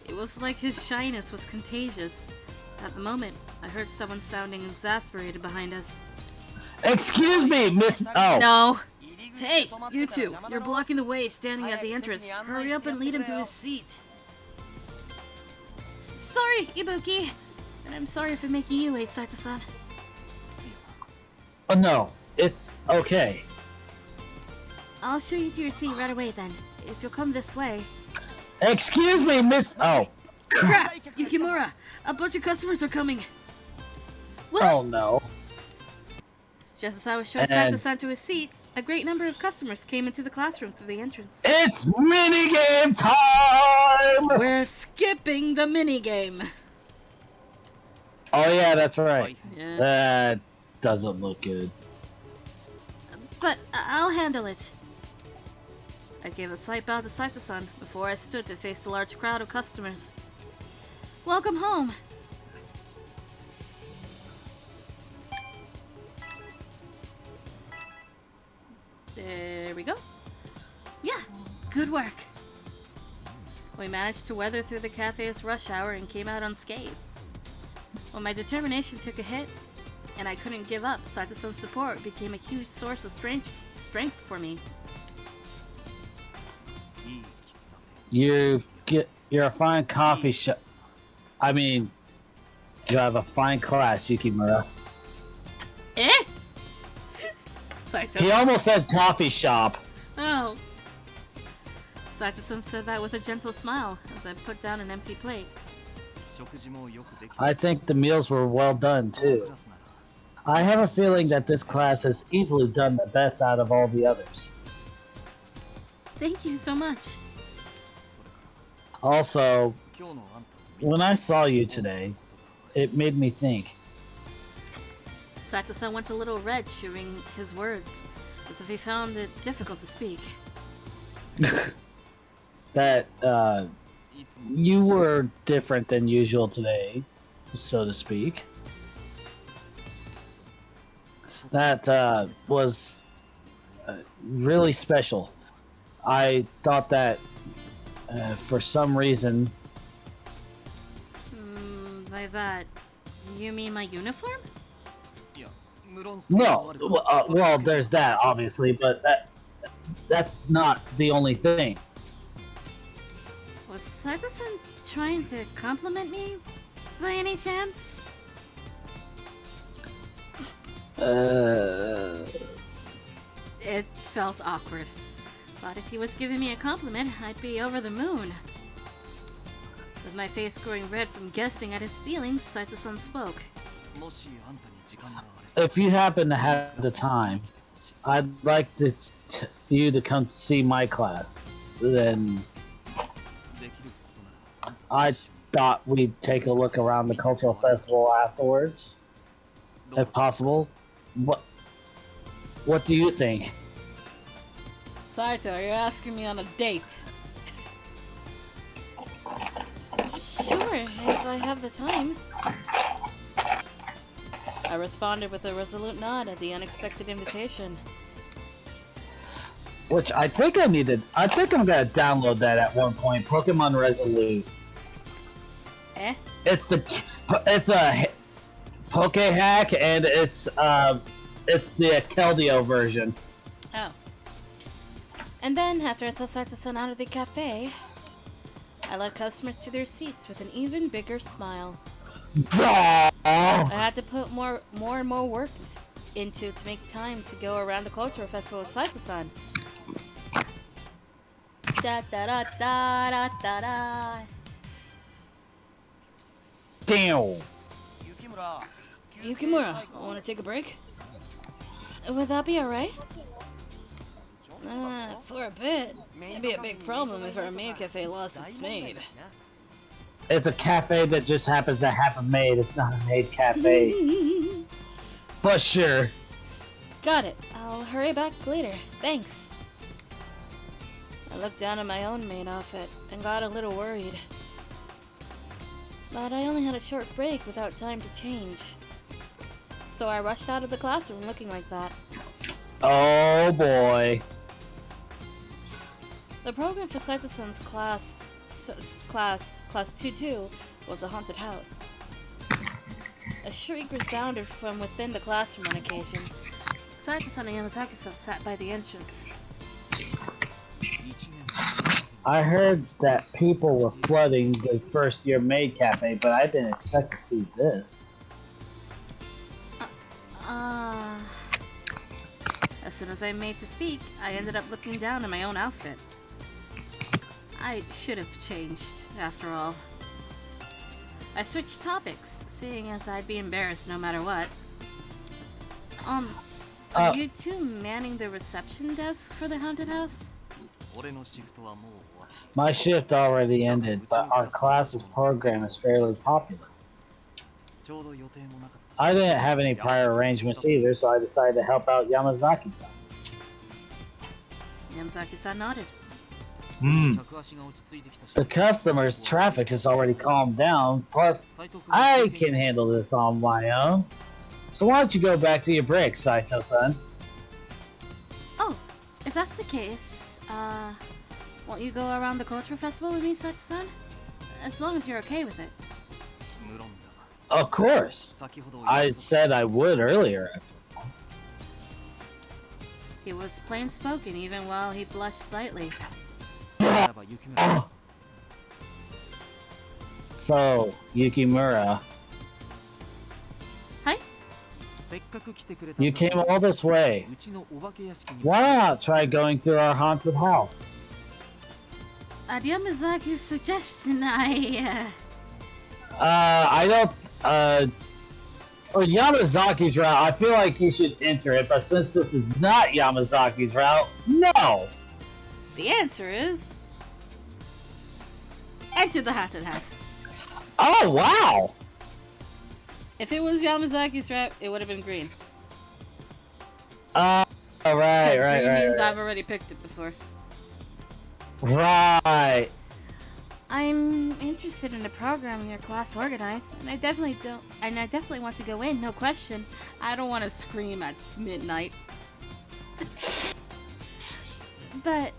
It was like his shyness was contagious. At the moment, I heard someone sounding exasperated behind us. Excuse me, Miss... Oh. No. Hey, you two. You're blocking the way standing at the entrance. Hurry up and lead him to his seat. Sorry, Ibuki. And I'm sorry for making you wait, Saito-san. Oh, no. It's okay. I'll show you to your seat right away then. If you'll come this way. Excuse me, Miss... Oh. Crap! Yukimura! A bunch of customers are coming! What? Oh, no. Just as I was showing Saito-san to his seat, a great number of customers came into the classroom through the entrance. It's minigame time! We're skipping the minigame. Oh, yeah, that's right. Yeah. That doesn't look good. But I'll handle it. I gave a slight bow to Saito-san before I stood to face the large crowd of customers. Welcome home! There we go. Yeah, good work. We managed to weather through the cafe's rush hour and came out unscathed. When my determination took a hit, and I couldn't give up, Saito-san's support became a huge source of strength for me. You're a fine coffee shop. I mean, you have a fine class, Yukimura. Eh? Saito. He almost said coffee shop. Oh. Saito-san said that with a gentle smile as I put down an empty plate. I think the meals were well done, too. I have a feeling that this class has easily done the best out of all the others. Thank you so much. Also, when I saw you today, it made me think. Saito-san went a little red, chewing his words, as if he found it difficult to speak. That, you were different than usual today, so to speak. That, was really special. I thought that, for some reason... By that, you mean my uniform? No, well, there's that, obviously, but that's not the only thing. Was Saito-san trying to compliment me, by any chance? It felt awkward. But if he was giving me a compliment, I'd be over the moon. With my face growing red from guessing at his feelings, Saito-san spoke. If you happen to have the time, I'd like you to come see my class. Then I thought we'd take a look around the cultural festival afterwards, if possible. What do you think? Saito, are you asking me on a date? Sure, if I have the time. I responded with a resolute nod at the unexpected invitation. Which I think I needed. I think I'm gonna download that at one point. Pokemon Resolute. Eh? It's a Poke hack, and it's the Keldeo version. Oh. And then, after I saw Saito-san out of the cafe, I led customers to their seats with an even bigger smile. I had to put more and more work into to make time to go around the cultural festival with Saito-san. Da da da da da da da. Damn. Yukimura, want to take a break? Would that be alright? For a bit. It'd be a big problem if our maid cafe lost its maid. It's a cafe that just happens to have a maid. It's not a maid cafe. But sure. Got it. I'll hurry back later. Thanks. I looked down at my own maid outfit and got a little worried. But I only had a short break without time to change. So I rushed out of the classroom looking like that. Oh boy. The program for Saito-san's class 2-2 was a haunted house. A shriek resounded from within the classroom on occasion. Saito-san and Yamazaki-san sat by the entrance. I heard that people were flooding the first year maid cafe, but I didn't expect to see this. As soon as I made to speak, I ended up looking down at my own outfit. I should have changed, after all. I switched topics, seeing as I'd be embarrassed no matter what. Are you two manning the reception desk for the haunted house? My shift already ended, but our class's program is fairly popular. I didn't have any prior arrangements either, so I decided to help out Yamazaki-san. Yamazaki-san nodded. The customers' traffic has already calmed down, plus I can handle this on my own. So why don't you go back to your break, Saito-san? Oh, if that's the case, won't you go around the cultural festival with me, Saito-san? As long as you're okay with it. Of course. I said I would earlier. He was plain spoken even while he blushed slightly. So, Yukimura, Hi? you came all this way. Why not try going through our haunted house? At Yamazaki's suggestion, I don't, for Yamazaki's route, I feel like you should enter it, but since this is not Yamazaki's route, no! The answer is... enter the haunted house. Oh, wow! If it was Yamazaki's route, it would have been green. Right. Green means I've already picked it before. Right. I'm interested in the program your class organized, and I definitely want to go in, no question. I don't want to scream at midnight. But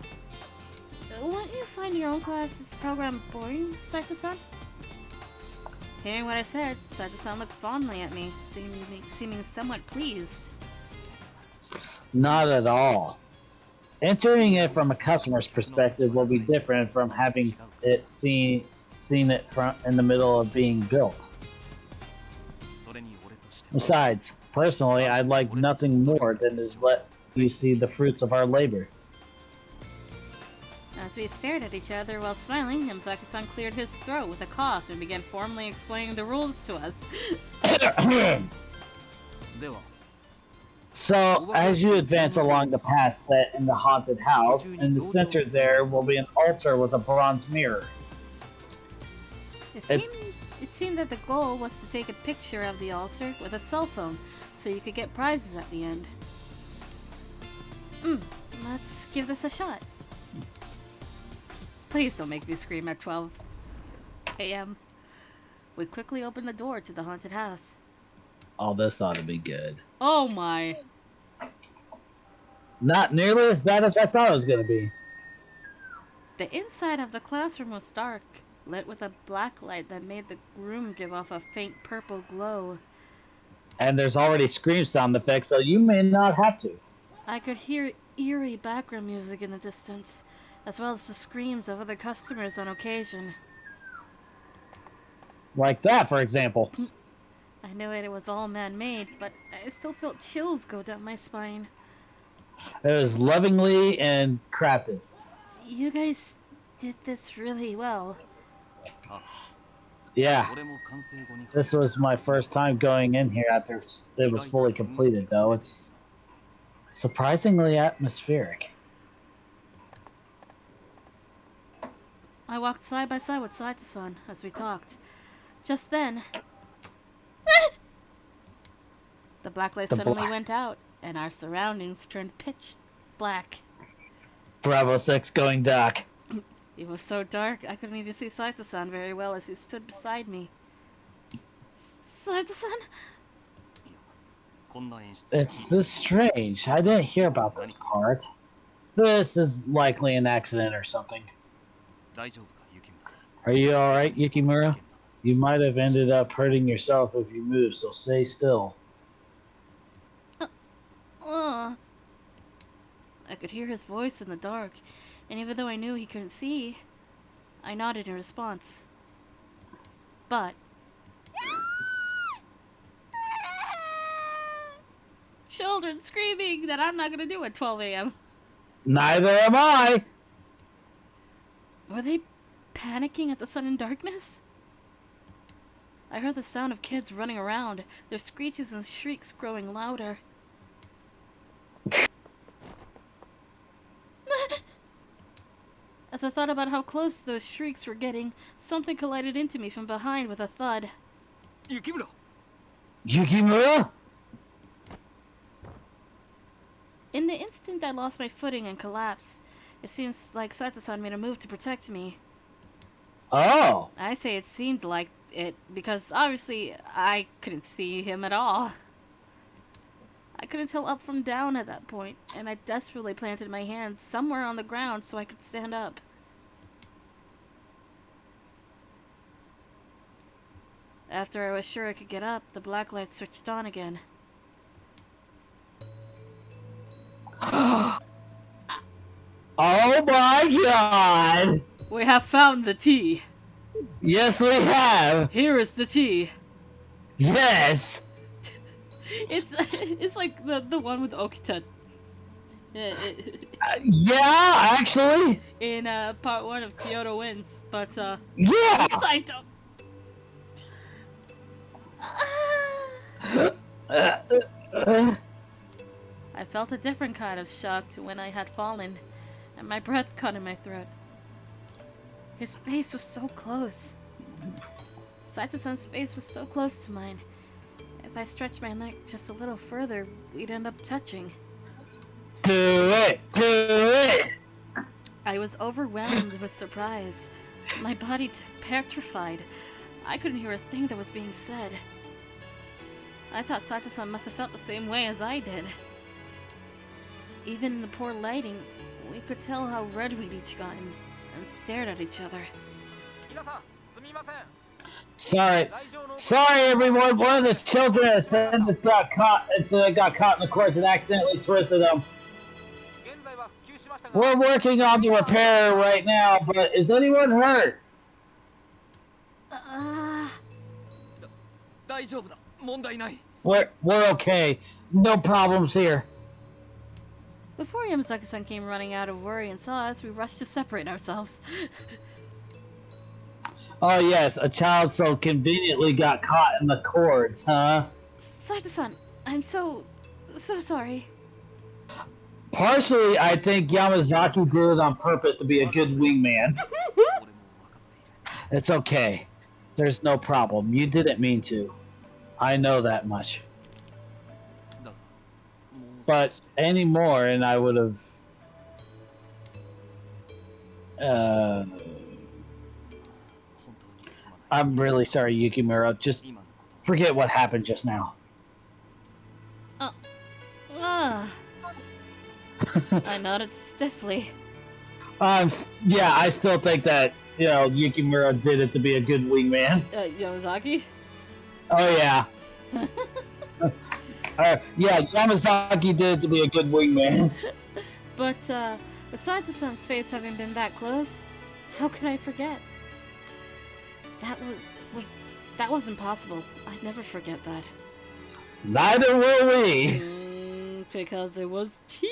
won't you find your own class's program boring, Saito-san? Hearing what I said, Saito-san looked fondly at me, seeming somewhat pleased. Not at all. Entering it from a customer's perspective will be different from having it seen it in the middle of being built. Besides, personally, I'd like nothing more than to let you see the fruits of our labor. As we stared at each other while smiling, Yamazaki-san cleared his throat with a cough and began formally explaining the rules to us. So, as you advance along the path set in the haunted house, in the center there will be an altar with a bronze mirror. It seemed that the goal was to take a picture of the altar with a cell phone, so you could get prizes at the end. Let's give this a shot. Please don't make me scream at 12 a.m. We quickly opened the door to the haunted house. Oh, this ought to be good. Oh my. Not nearly as bad as I thought it was going to be. The inside of the classroom was dark, lit with a black light that made the room give off a faint purple glow. And there's already scream sound effects, so you may not have to. I could hear eerie background music in the distance, as well as the screams of other customers on occasion. Like that, for example. I knew it was all man-made, but I still felt chills go down my spine. It was lovingly and crafted. You guys did this really well. Yeah. This was my first time going in here after it was fully completed, though. It's surprisingly atmospheric. I walked side by side with Saito-san as we talked. Just then... the black light suddenly went out, and our surroundings turned pitch black. Bravo 6 going dark. It was so dark, I couldn't even see Saito-san very well as he stood beside me. Saito-san? It's this strange. I didn't hear about this part. This is likely an accident or something. Are you alright, Yukimura? You might have ended up hurting yourself if you moved, so stay still. I could hear his voice in the dark, and even though I knew he couldn't see, I nodded in response. But... children screaming that I'm not gonna do at 12 a.m. Neither am I! Were they panicking at the sudden darkness? I heard the sound of kids running around, their screeches and shrieks growing louder. As I thought about how close those shrieks were getting, something collided into me from behind with a thud. Yukimura! Yukimura? In the instant I lost my footing and collapsed. It seems like Saito-san made a move to protect me. Oh! I say it seemed like it because obviously I couldn't see him at all. I couldn't tell up from down at that point, and I desperately planted my hands somewhere on the ground so I could stand up. After I was sure I could get up, the black light switched on again. Oh my god! We have found the tea. Yes, we have. Here is the tea. Yes. It's like the one with Okita. Yeah, actually. In part 1 of Kyoto Wins, but Yeah. Saito. I felt a different kind of shock to when I had fallen, and my breath caught in my throat. His face was so close. Saito-san's face was so close to mine. If I stretched my neck just a little further, we'd end up touching. Do it! Do it! I was overwhelmed with surprise. My body petrified. I couldn't hear a thing that was being said. I thought Sato-san must have felt the same way as I did. Even in the poor lighting, we could tell how red we'd each gotten, and stared at each other. Sorry, everyone. One of the children attendants got caught in the cords and accidentally twisted them. We're working on the repair right now, but is anyone hurt? We're okay. No problems here. Before Yamazaki-san came running out of worry and saw us, we rushed to separate ourselves. Oh yes, a child so conveniently got caught in the cords, huh? Saito-san, I'm so sorry. Partially, I think Yamazaki did it on purpose to be a good wingman. It's okay. There's no problem. You didn't mean to. I know that much. But any more, and I would have. I'm really sorry, Yukimura. Just forget what happened just now. I nodded stiffly. Yeah, I still think that, Yukimura did it to be a good wingman. Yamazaki? Oh, yeah. Yeah, Yamazaki did it to be a good wingman. But, besides the sun's face having been that close, how could I forget? That was impossible. I'd never forget that. Neither will we. Because there was tea.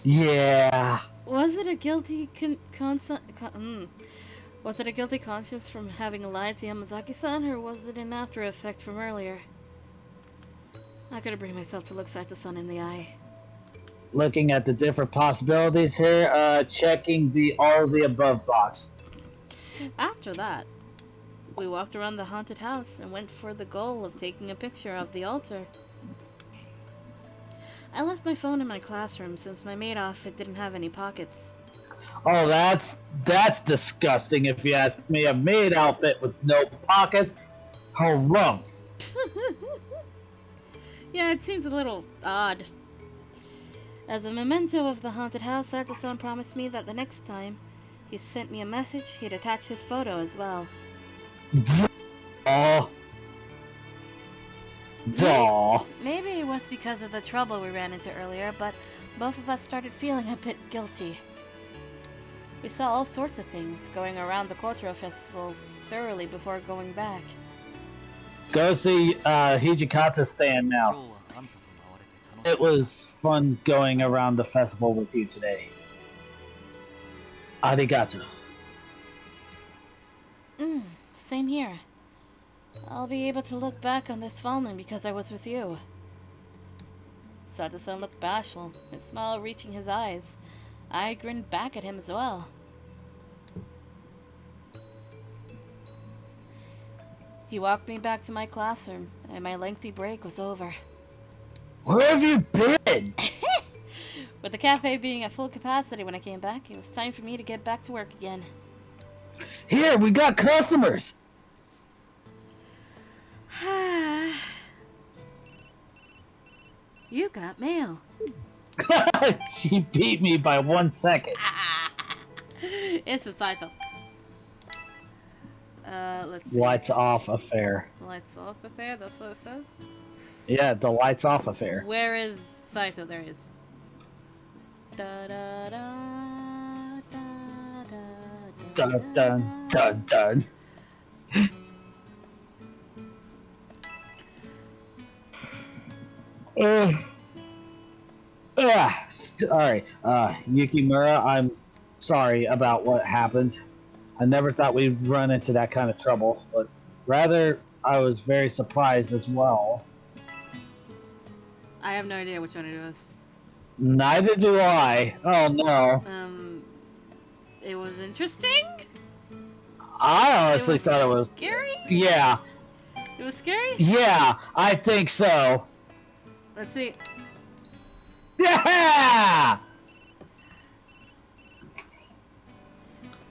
Yeah. Was it a guilty was it a guilty conscience from having lied to Yamazaki-san, or was it an after effect from earlier? I couldn't bring myself to look Saito-san in the eye. Looking at the different possibilities here, checking the all of the above box. After that, we walked around the haunted house and went for the goal of taking a picture of the altar. I left my phone in my classroom since my maid outfit didn't have any pockets. Oh, that's disgusting if you ask me. A maid outfit with no pockets? Harumph. Yeah, it seems a little odd. As a memento of the haunted house, Sato-san promised me that the next time he sent me a message, he'd attach his photo as well. Oh. Duh. Maybe it was because of the trouble we ran into earlier, but both of us started feeling a bit guilty. We saw all sorts of things going around the cultural festival thoroughly before going back. Go see Hijikata's stand now. It was fun going around the festival with you today. Arigato. Same here. I'll be able to look back on this falling because I was with you. Sato-san looked bashful, his smile reaching his eyes. I grinned back at him as well. He walked me back to my classroom, and my lengthy break was over. Where have you been? With the cafe being at full capacity when I came back, it was time for me to get back to work again. Here, we got customers! You got mail. She beat me by 1 second. It's from Saito. Let's see. Lights off affair. Lights off affair, that's what it says? Yeah, the lights off affair. Where is Saito? There he is. Da, da, da, da, da, da. Dun dun dun dun. Uh, Alright, Yukimura, I'm sorry about what happened. I never thought we'd run into that kind of trouble, but rather, I was very surprised as well. I have no idea which one it was. Neither do I. Oh no. It was interesting? I honestly thought it was scary? Yeah. It was scary? Yeah, I think so. Let's see. Yeah!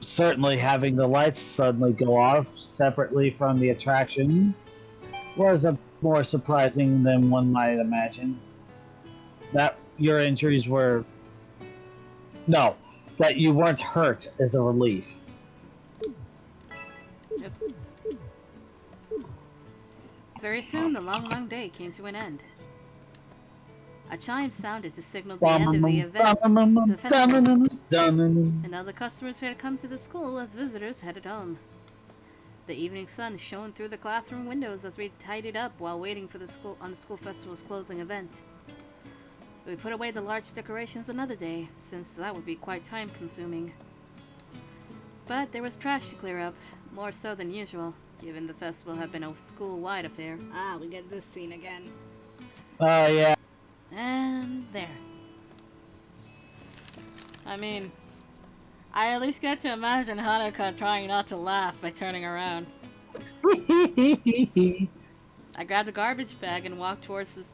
Certainly having the lights suddenly go off separately from the attraction was more surprising than one might imagine. That your injuries were... No, that you weren't hurt is a relief. Yep. Very soon, the long day came to an end. A chime sounded to signal the end of the event, the festival, and all the customers who had come to the school as visitors headed home. The evening sun shone through the classroom windows as we tidied up while waiting for the school festival's closing event. We put away the large decorations another day, since that would be quite time-consuming. But there was trash to clear up, more so than usual, given the festival had been a school-wide affair. Ah, we get this scene again. Oh, yeah. And there. I mean, I at least get to imagine Hanukkah trying not to laugh by turning around. I grabbed a garbage bag and walked towards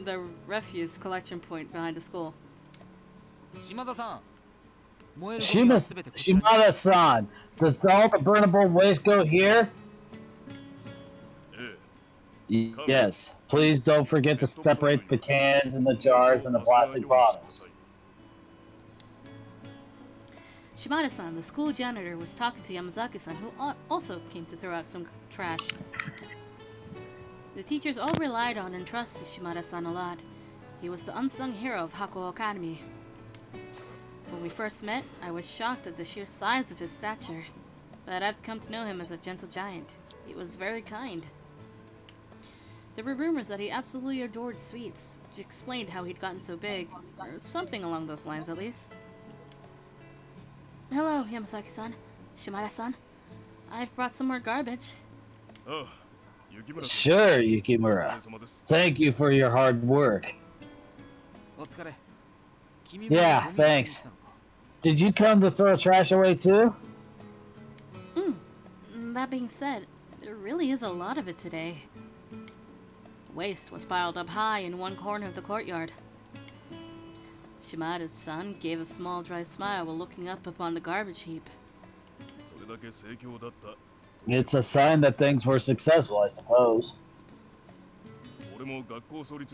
the refuse collection point behind the school. Shimada-san, does all the burnable waste go here? Yes. Please don't forget to separate the cans and the jars and the plastic bottles. Shimada-san, the school janitor, was talking to Yamazaki-san, who also came to throw out some trash. The teachers all relied on and trusted Shimada-san a lot. He was the unsung hero of Hakuoki Academy. When we first met, I was shocked at the sheer size of his stature, but I've come to know him as a gentle giant. He was very kind. There were rumors that he absolutely adored sweets, which explained how he'd gotten so big, or something along those lines at least. Hello, Yamazaki-san. Shimada-san. I've brought some more garbage. Sure, Yukimura. Thank you for your hard work. Yeah, thanks. Did you come to throw trash away too? That being said, there really is a lot of it today. Waste was piled up high in one corner of the courtyard. Shimada-san gave a small dry smile while looking up upon the garbage heap. It's a sign that things were successful, I suppose.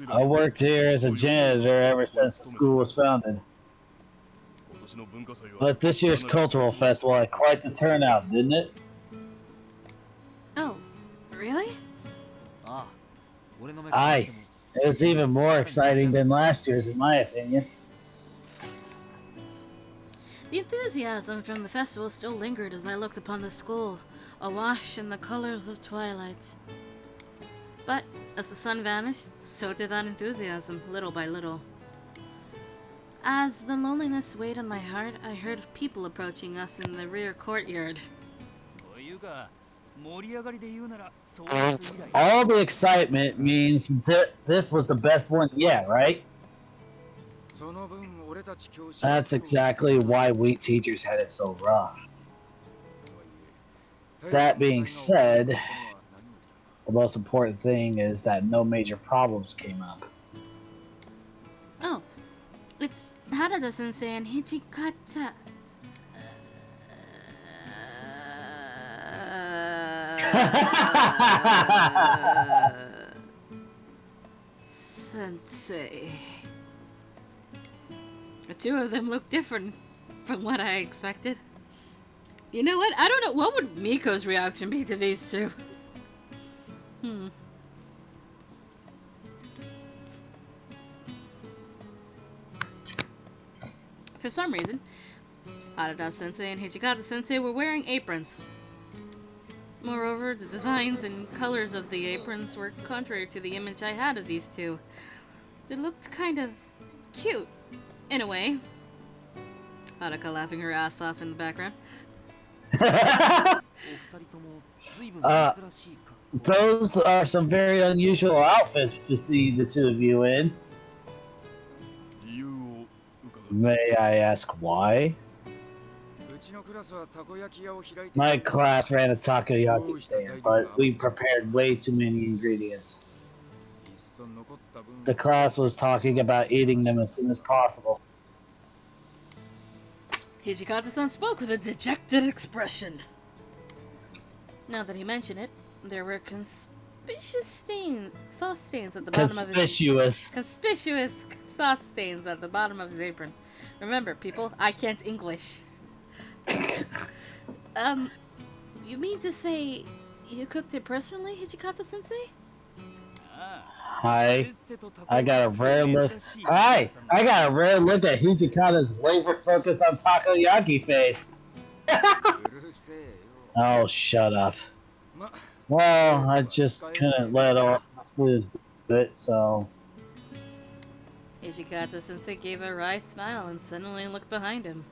I worked here as a janitor ever since the school was founded. But this year's cultural festival had quite the turnout, didn't it? Oh, really? Aye. It was even more exciting than last year's, in my opinion. The enthusiasm from the festival still lingered as I looked upon the school, awash in the colors of twilight. But as the sun vanished, so did that enthusiasm, little by little. As the loneliness weighed on my heart, I heard people approaching us in the rear courtyard. All the excitement means this was the best one yet, right? That's exactly why we teachers had it so rough. That being said, the most important thing is that no major problems came up. Oh, it's Harada-sensei and Hijikata. Sensei. The two of them look different from what I expected. You know what? I don't know. What would Miko's reaction be to these two? For some reason, Harada-sensei and Hijikata-sensei were wearing aprons. Moreover, the designs and colors of the aprons were contrary to the image I had of these two. They looked kind of cute, in a way. Haruka laughing her ass off in the background. Those are some very unusual outfits to see the two of you in. May I ask why? My class ran a takoyaki stand, but we prepared way too many ingredients. The class was talking about eating them as soon as possible. Hijikata-san spoke with a dejected expression. Now that he mentioned it, there were sauce stains at the bottom of his... Conspicuous sauce stains at the bottom of his apron. Remember, people, I can't English. You mean to say you cooked it personally, Hijikata-sensei? Hi. I got a rare look at Hijikata's laser focused on takoyaki face. Oh, shut up. Well, I just couldn't let all students do it, so... Hijikata-sensei gave a wry smile and suddenly looked behind him.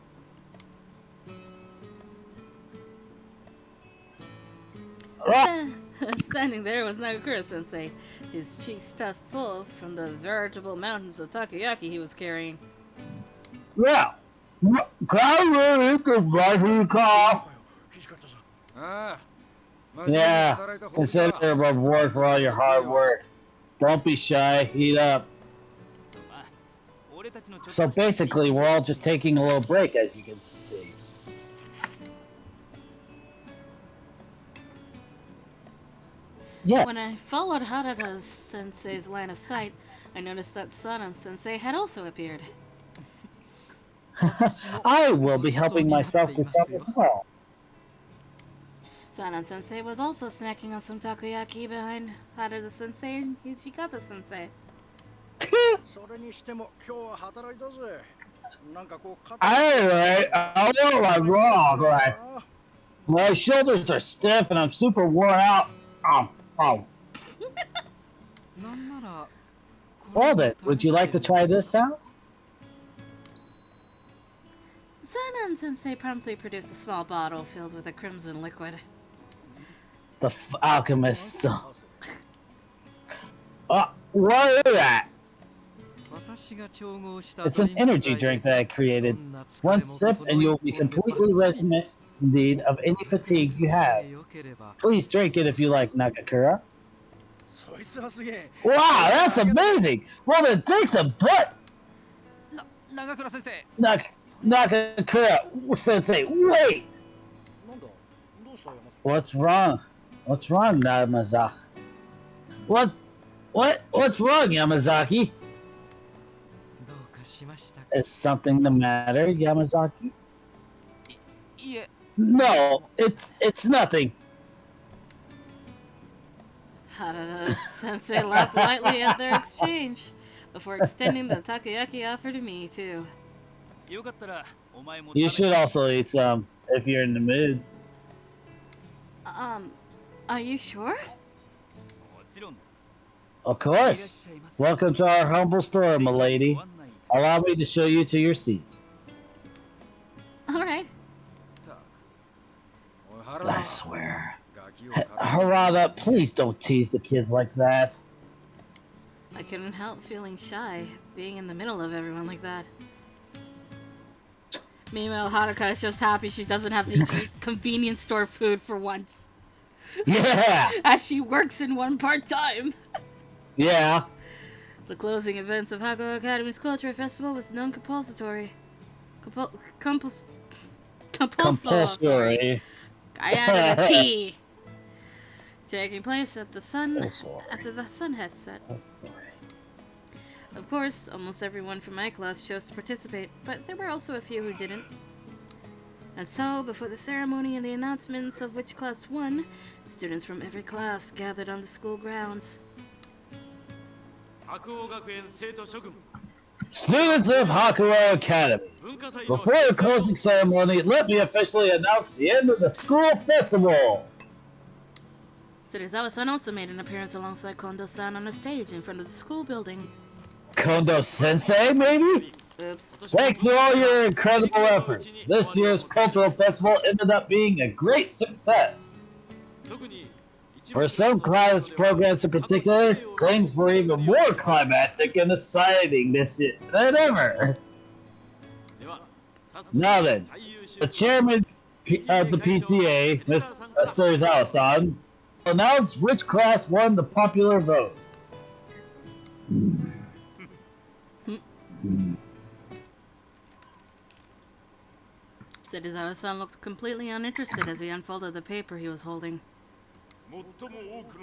Standing there was Nagakura-sensei, his cheeks stuffed full from the veritable mountains of takoyaki he was carrying. Yeah, can I eat this rice call? Yeah, consider it a reward for all your hard work. Don't be shy, eat up. So basically, we're all just taking a little break, as you can see. Yeah. When I followed Harada-sensei's line of sight, I noticed that Sanan-sensei had also appeared. I will be helping myself to some as well. Sanan-sensei was also snacking on some takoyaki behind Harada-sensei and Hijikata-sensei. Alright, I want my raw, right? My shoulders are stiff and I'm super worn out. Oh. Well then, would you like to try this sound? Sanan-sensei promptly produced a small bottle filled with a crimson liquid. The alchemist. What is that? It's an energy drink that I created. One sip and you'll be completely remedied of any fatigue you have. Please drink it if you like, Nagakura. Wow, that's amazing! Well then, thanks a butt! Nagakura-sensei, wait! What's wrong? What's wrong, Yamazaki? What's wrong, Yamazaki? Is something the matter, Yamazaki? No, it's nothing. Harada-sensei laughed lightly at their exchange, before extending the takoyaki offer to me, too. You should also eat some, if you're in the mood. Are you sure? Of course. Welcome to our humble store, milady. Allow me to show you to your seat. Alright. I swear. Harada, please don't tease the kids like that. I couldn't help feeling shy, being in the middle of everyone like that. Meanwhile, Haruka is just happy she doesn't have to eat convenience store food for once. Yeah! As she works in one part-time. Yeah. The closing events of Hakuoki Academy's Culture Festival was non-compulsory. Compulsory. I added a T. Taking place at the after the sun had set. Of course, almost everyone from my class chose to participate, but there were also a few who didn't. And so, before the ceremony and the announcements of which class won, students from every class gathered on the school grounds. Students of Hakuo Academy, before the closing ceremony, let me officially announce the end of the school festival. Serizawa-san also made an appearance alongside Kondo-san on a stage in front of the school building. Kondo-sensei, maybe? Oops. Thanks to all your incredible efforts, this year's cultural festival ended up being a great success. For some class programs in particular, things were even more climactic and exciting this year than ever. Now then, the chairman of the PTA, Mr. Serizawa-san, will announce which class won the popular vote. Serizawa-san looked completely uninterested as he unfolded the paper he was holding.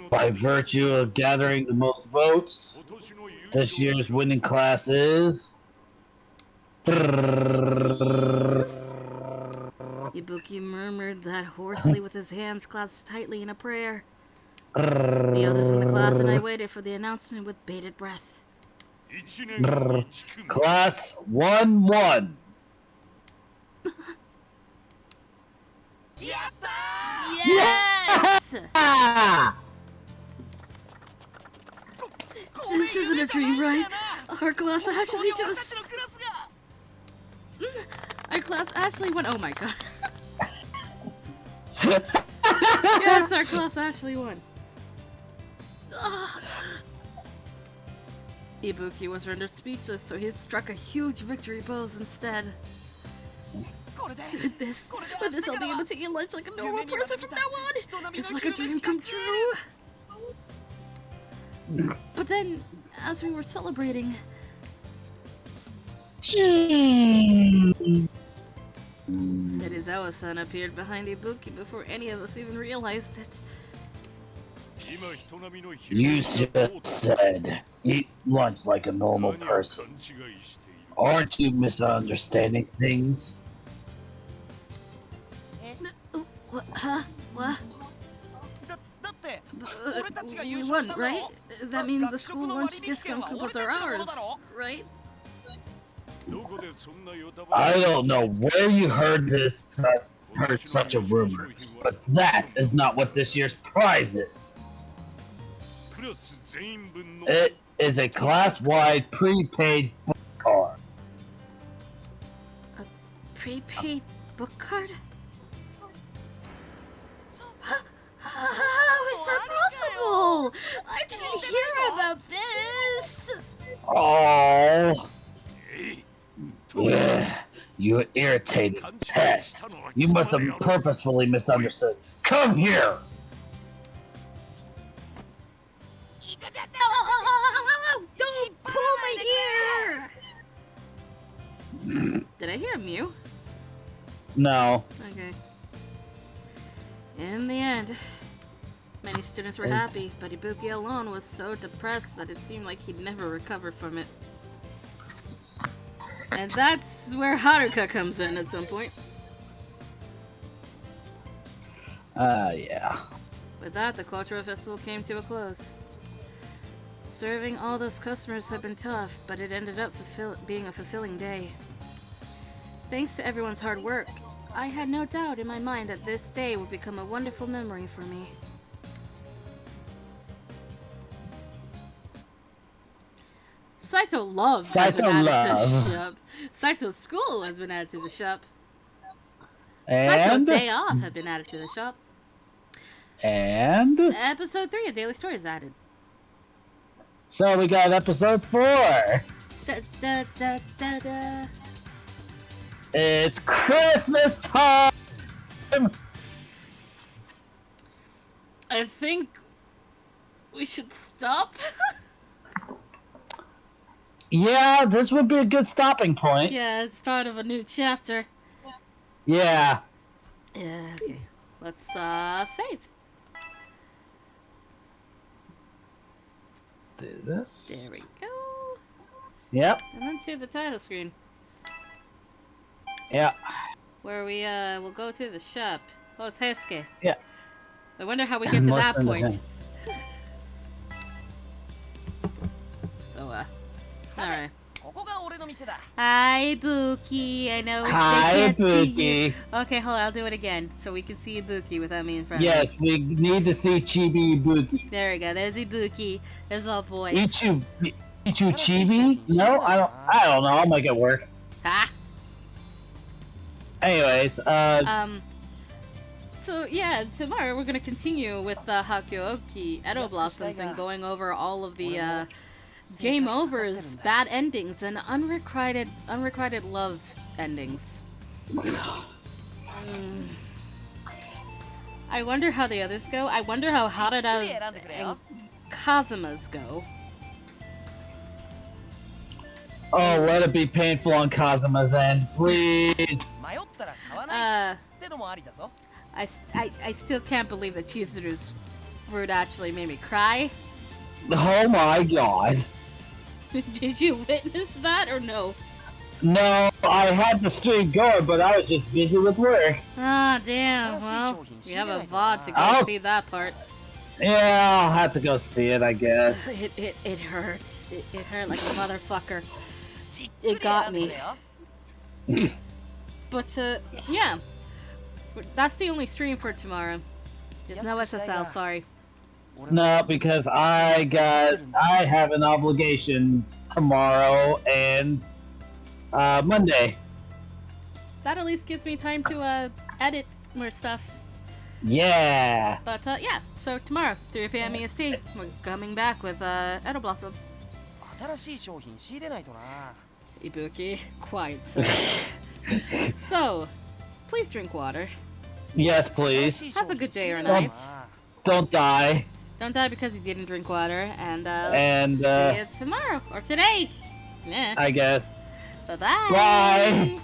By virtue of gathering the most votes, this year's winning class is... Ibuki murmured that hoarsely with his hands clasped tightly in a prayer. The others in the class and I waited for the announcement with bated breath. Class 1-1. Yes! Ah! This isn't a dream, right? Our class actually just... Our class actually won. Oh my god. Yes, our class actually won. Ibuki was rendered speechless, so he struck a huge victory pose instead. With this, I'll be able to eat lunch like a normal person from now on. It's like a dream come true. But then, as we were celebrating, Serizawa-san appeared behind Ibuki before any of us even realized it. You just said, eat lunch like a normal person. Aren't you misunderstanding things? What? Huh? What? We won, right? That means the school lunch discount coupons are ours, right? I don't know where you heard such a rumor, but that is not what this year's prize is. It is a class-wide prepaid book card. A prepaid book card? How is that possible? I can't hear about this! Oh. Yeah, you irritated pest. You must have purposefully misunderstood. Come here! Don't pull my ear! Did I hear a mew? No. Okay. In the end, many students were happy, but Ibuki alone was so depressed that it seemed like he'd never recover from it. And that's where Haruka comes in at some point. Yeah. With that, the cultural festival came to a close. Serving all those customers had been tough, but it ended up being a fulfilling day. Thanks to everyone's hard work, I had no doubt in my mind that this day would become a wonderful memory for me. Saito Love has been added to the shop. Saito's School has been added to the shop. And? Saito Day Off have been added to the shop. And? Episode 3 of Daily Story is added. So we got episode 4. Da, da, da, da, da. It's Christmas time! I think we should stop. Yeah, this would be a good stopping point. Yeah, it's start of a new chapter. Yeah. Yeah, okay. Let's save. Do this. There we go. Yep. And then to the title screen. Yeah. Where we we'll go to the shop. Oh, it's Heisuke. Yeah. I wonder how we get to that point. So alright. Hi, Buki. I know Hi, they can't see Buki. you. Okay, hold on. I'll do it again so we can see Ibuki without me in front Yes, of we need to see Chibi Ibuki. There we go. There's Ibuki. There's our boy. Ichu Chibi? No, I don't know. I'll make it work. Ha! Anyways, So yeah, tomorrow we're gonna continue with the Hakuoki Edo Blossoms and going over all of the game overs, bad endings, and unrequited love endings. I wonder how the others go. I wonder how Harada's and Kazuma's go. oh, let it be painful on Kazuma's end, please. I still can't believe that Chizuru's fruit actually made me cry. Oh my god. Did you witness that or no? No, I had the stream going, but I was just busy with work. Ah, damn. Well, you have a VOD to go Oh. see that part. Yeah, I'll have to go see it, I guess. It hurt. It hurt like a motherfucker. It got me. But, yeah. That's the only stream for tomorrow. There's no SSL, sorry. No, because I have an obligation tomorrow and Monday. That at least gives me time to, edit more stuff. Yeah. But, yeah. So tomorrow, 3 p.m. EST, we're coming back with, Edo Blossom. Ibuki, quiet, sir. So, please drink water. Yes, please. Have a good day or night. Don't die. Don't die because you didn't drink water, and see you tomorrow or today. Yeah. I guess. Bye-bye. Bye.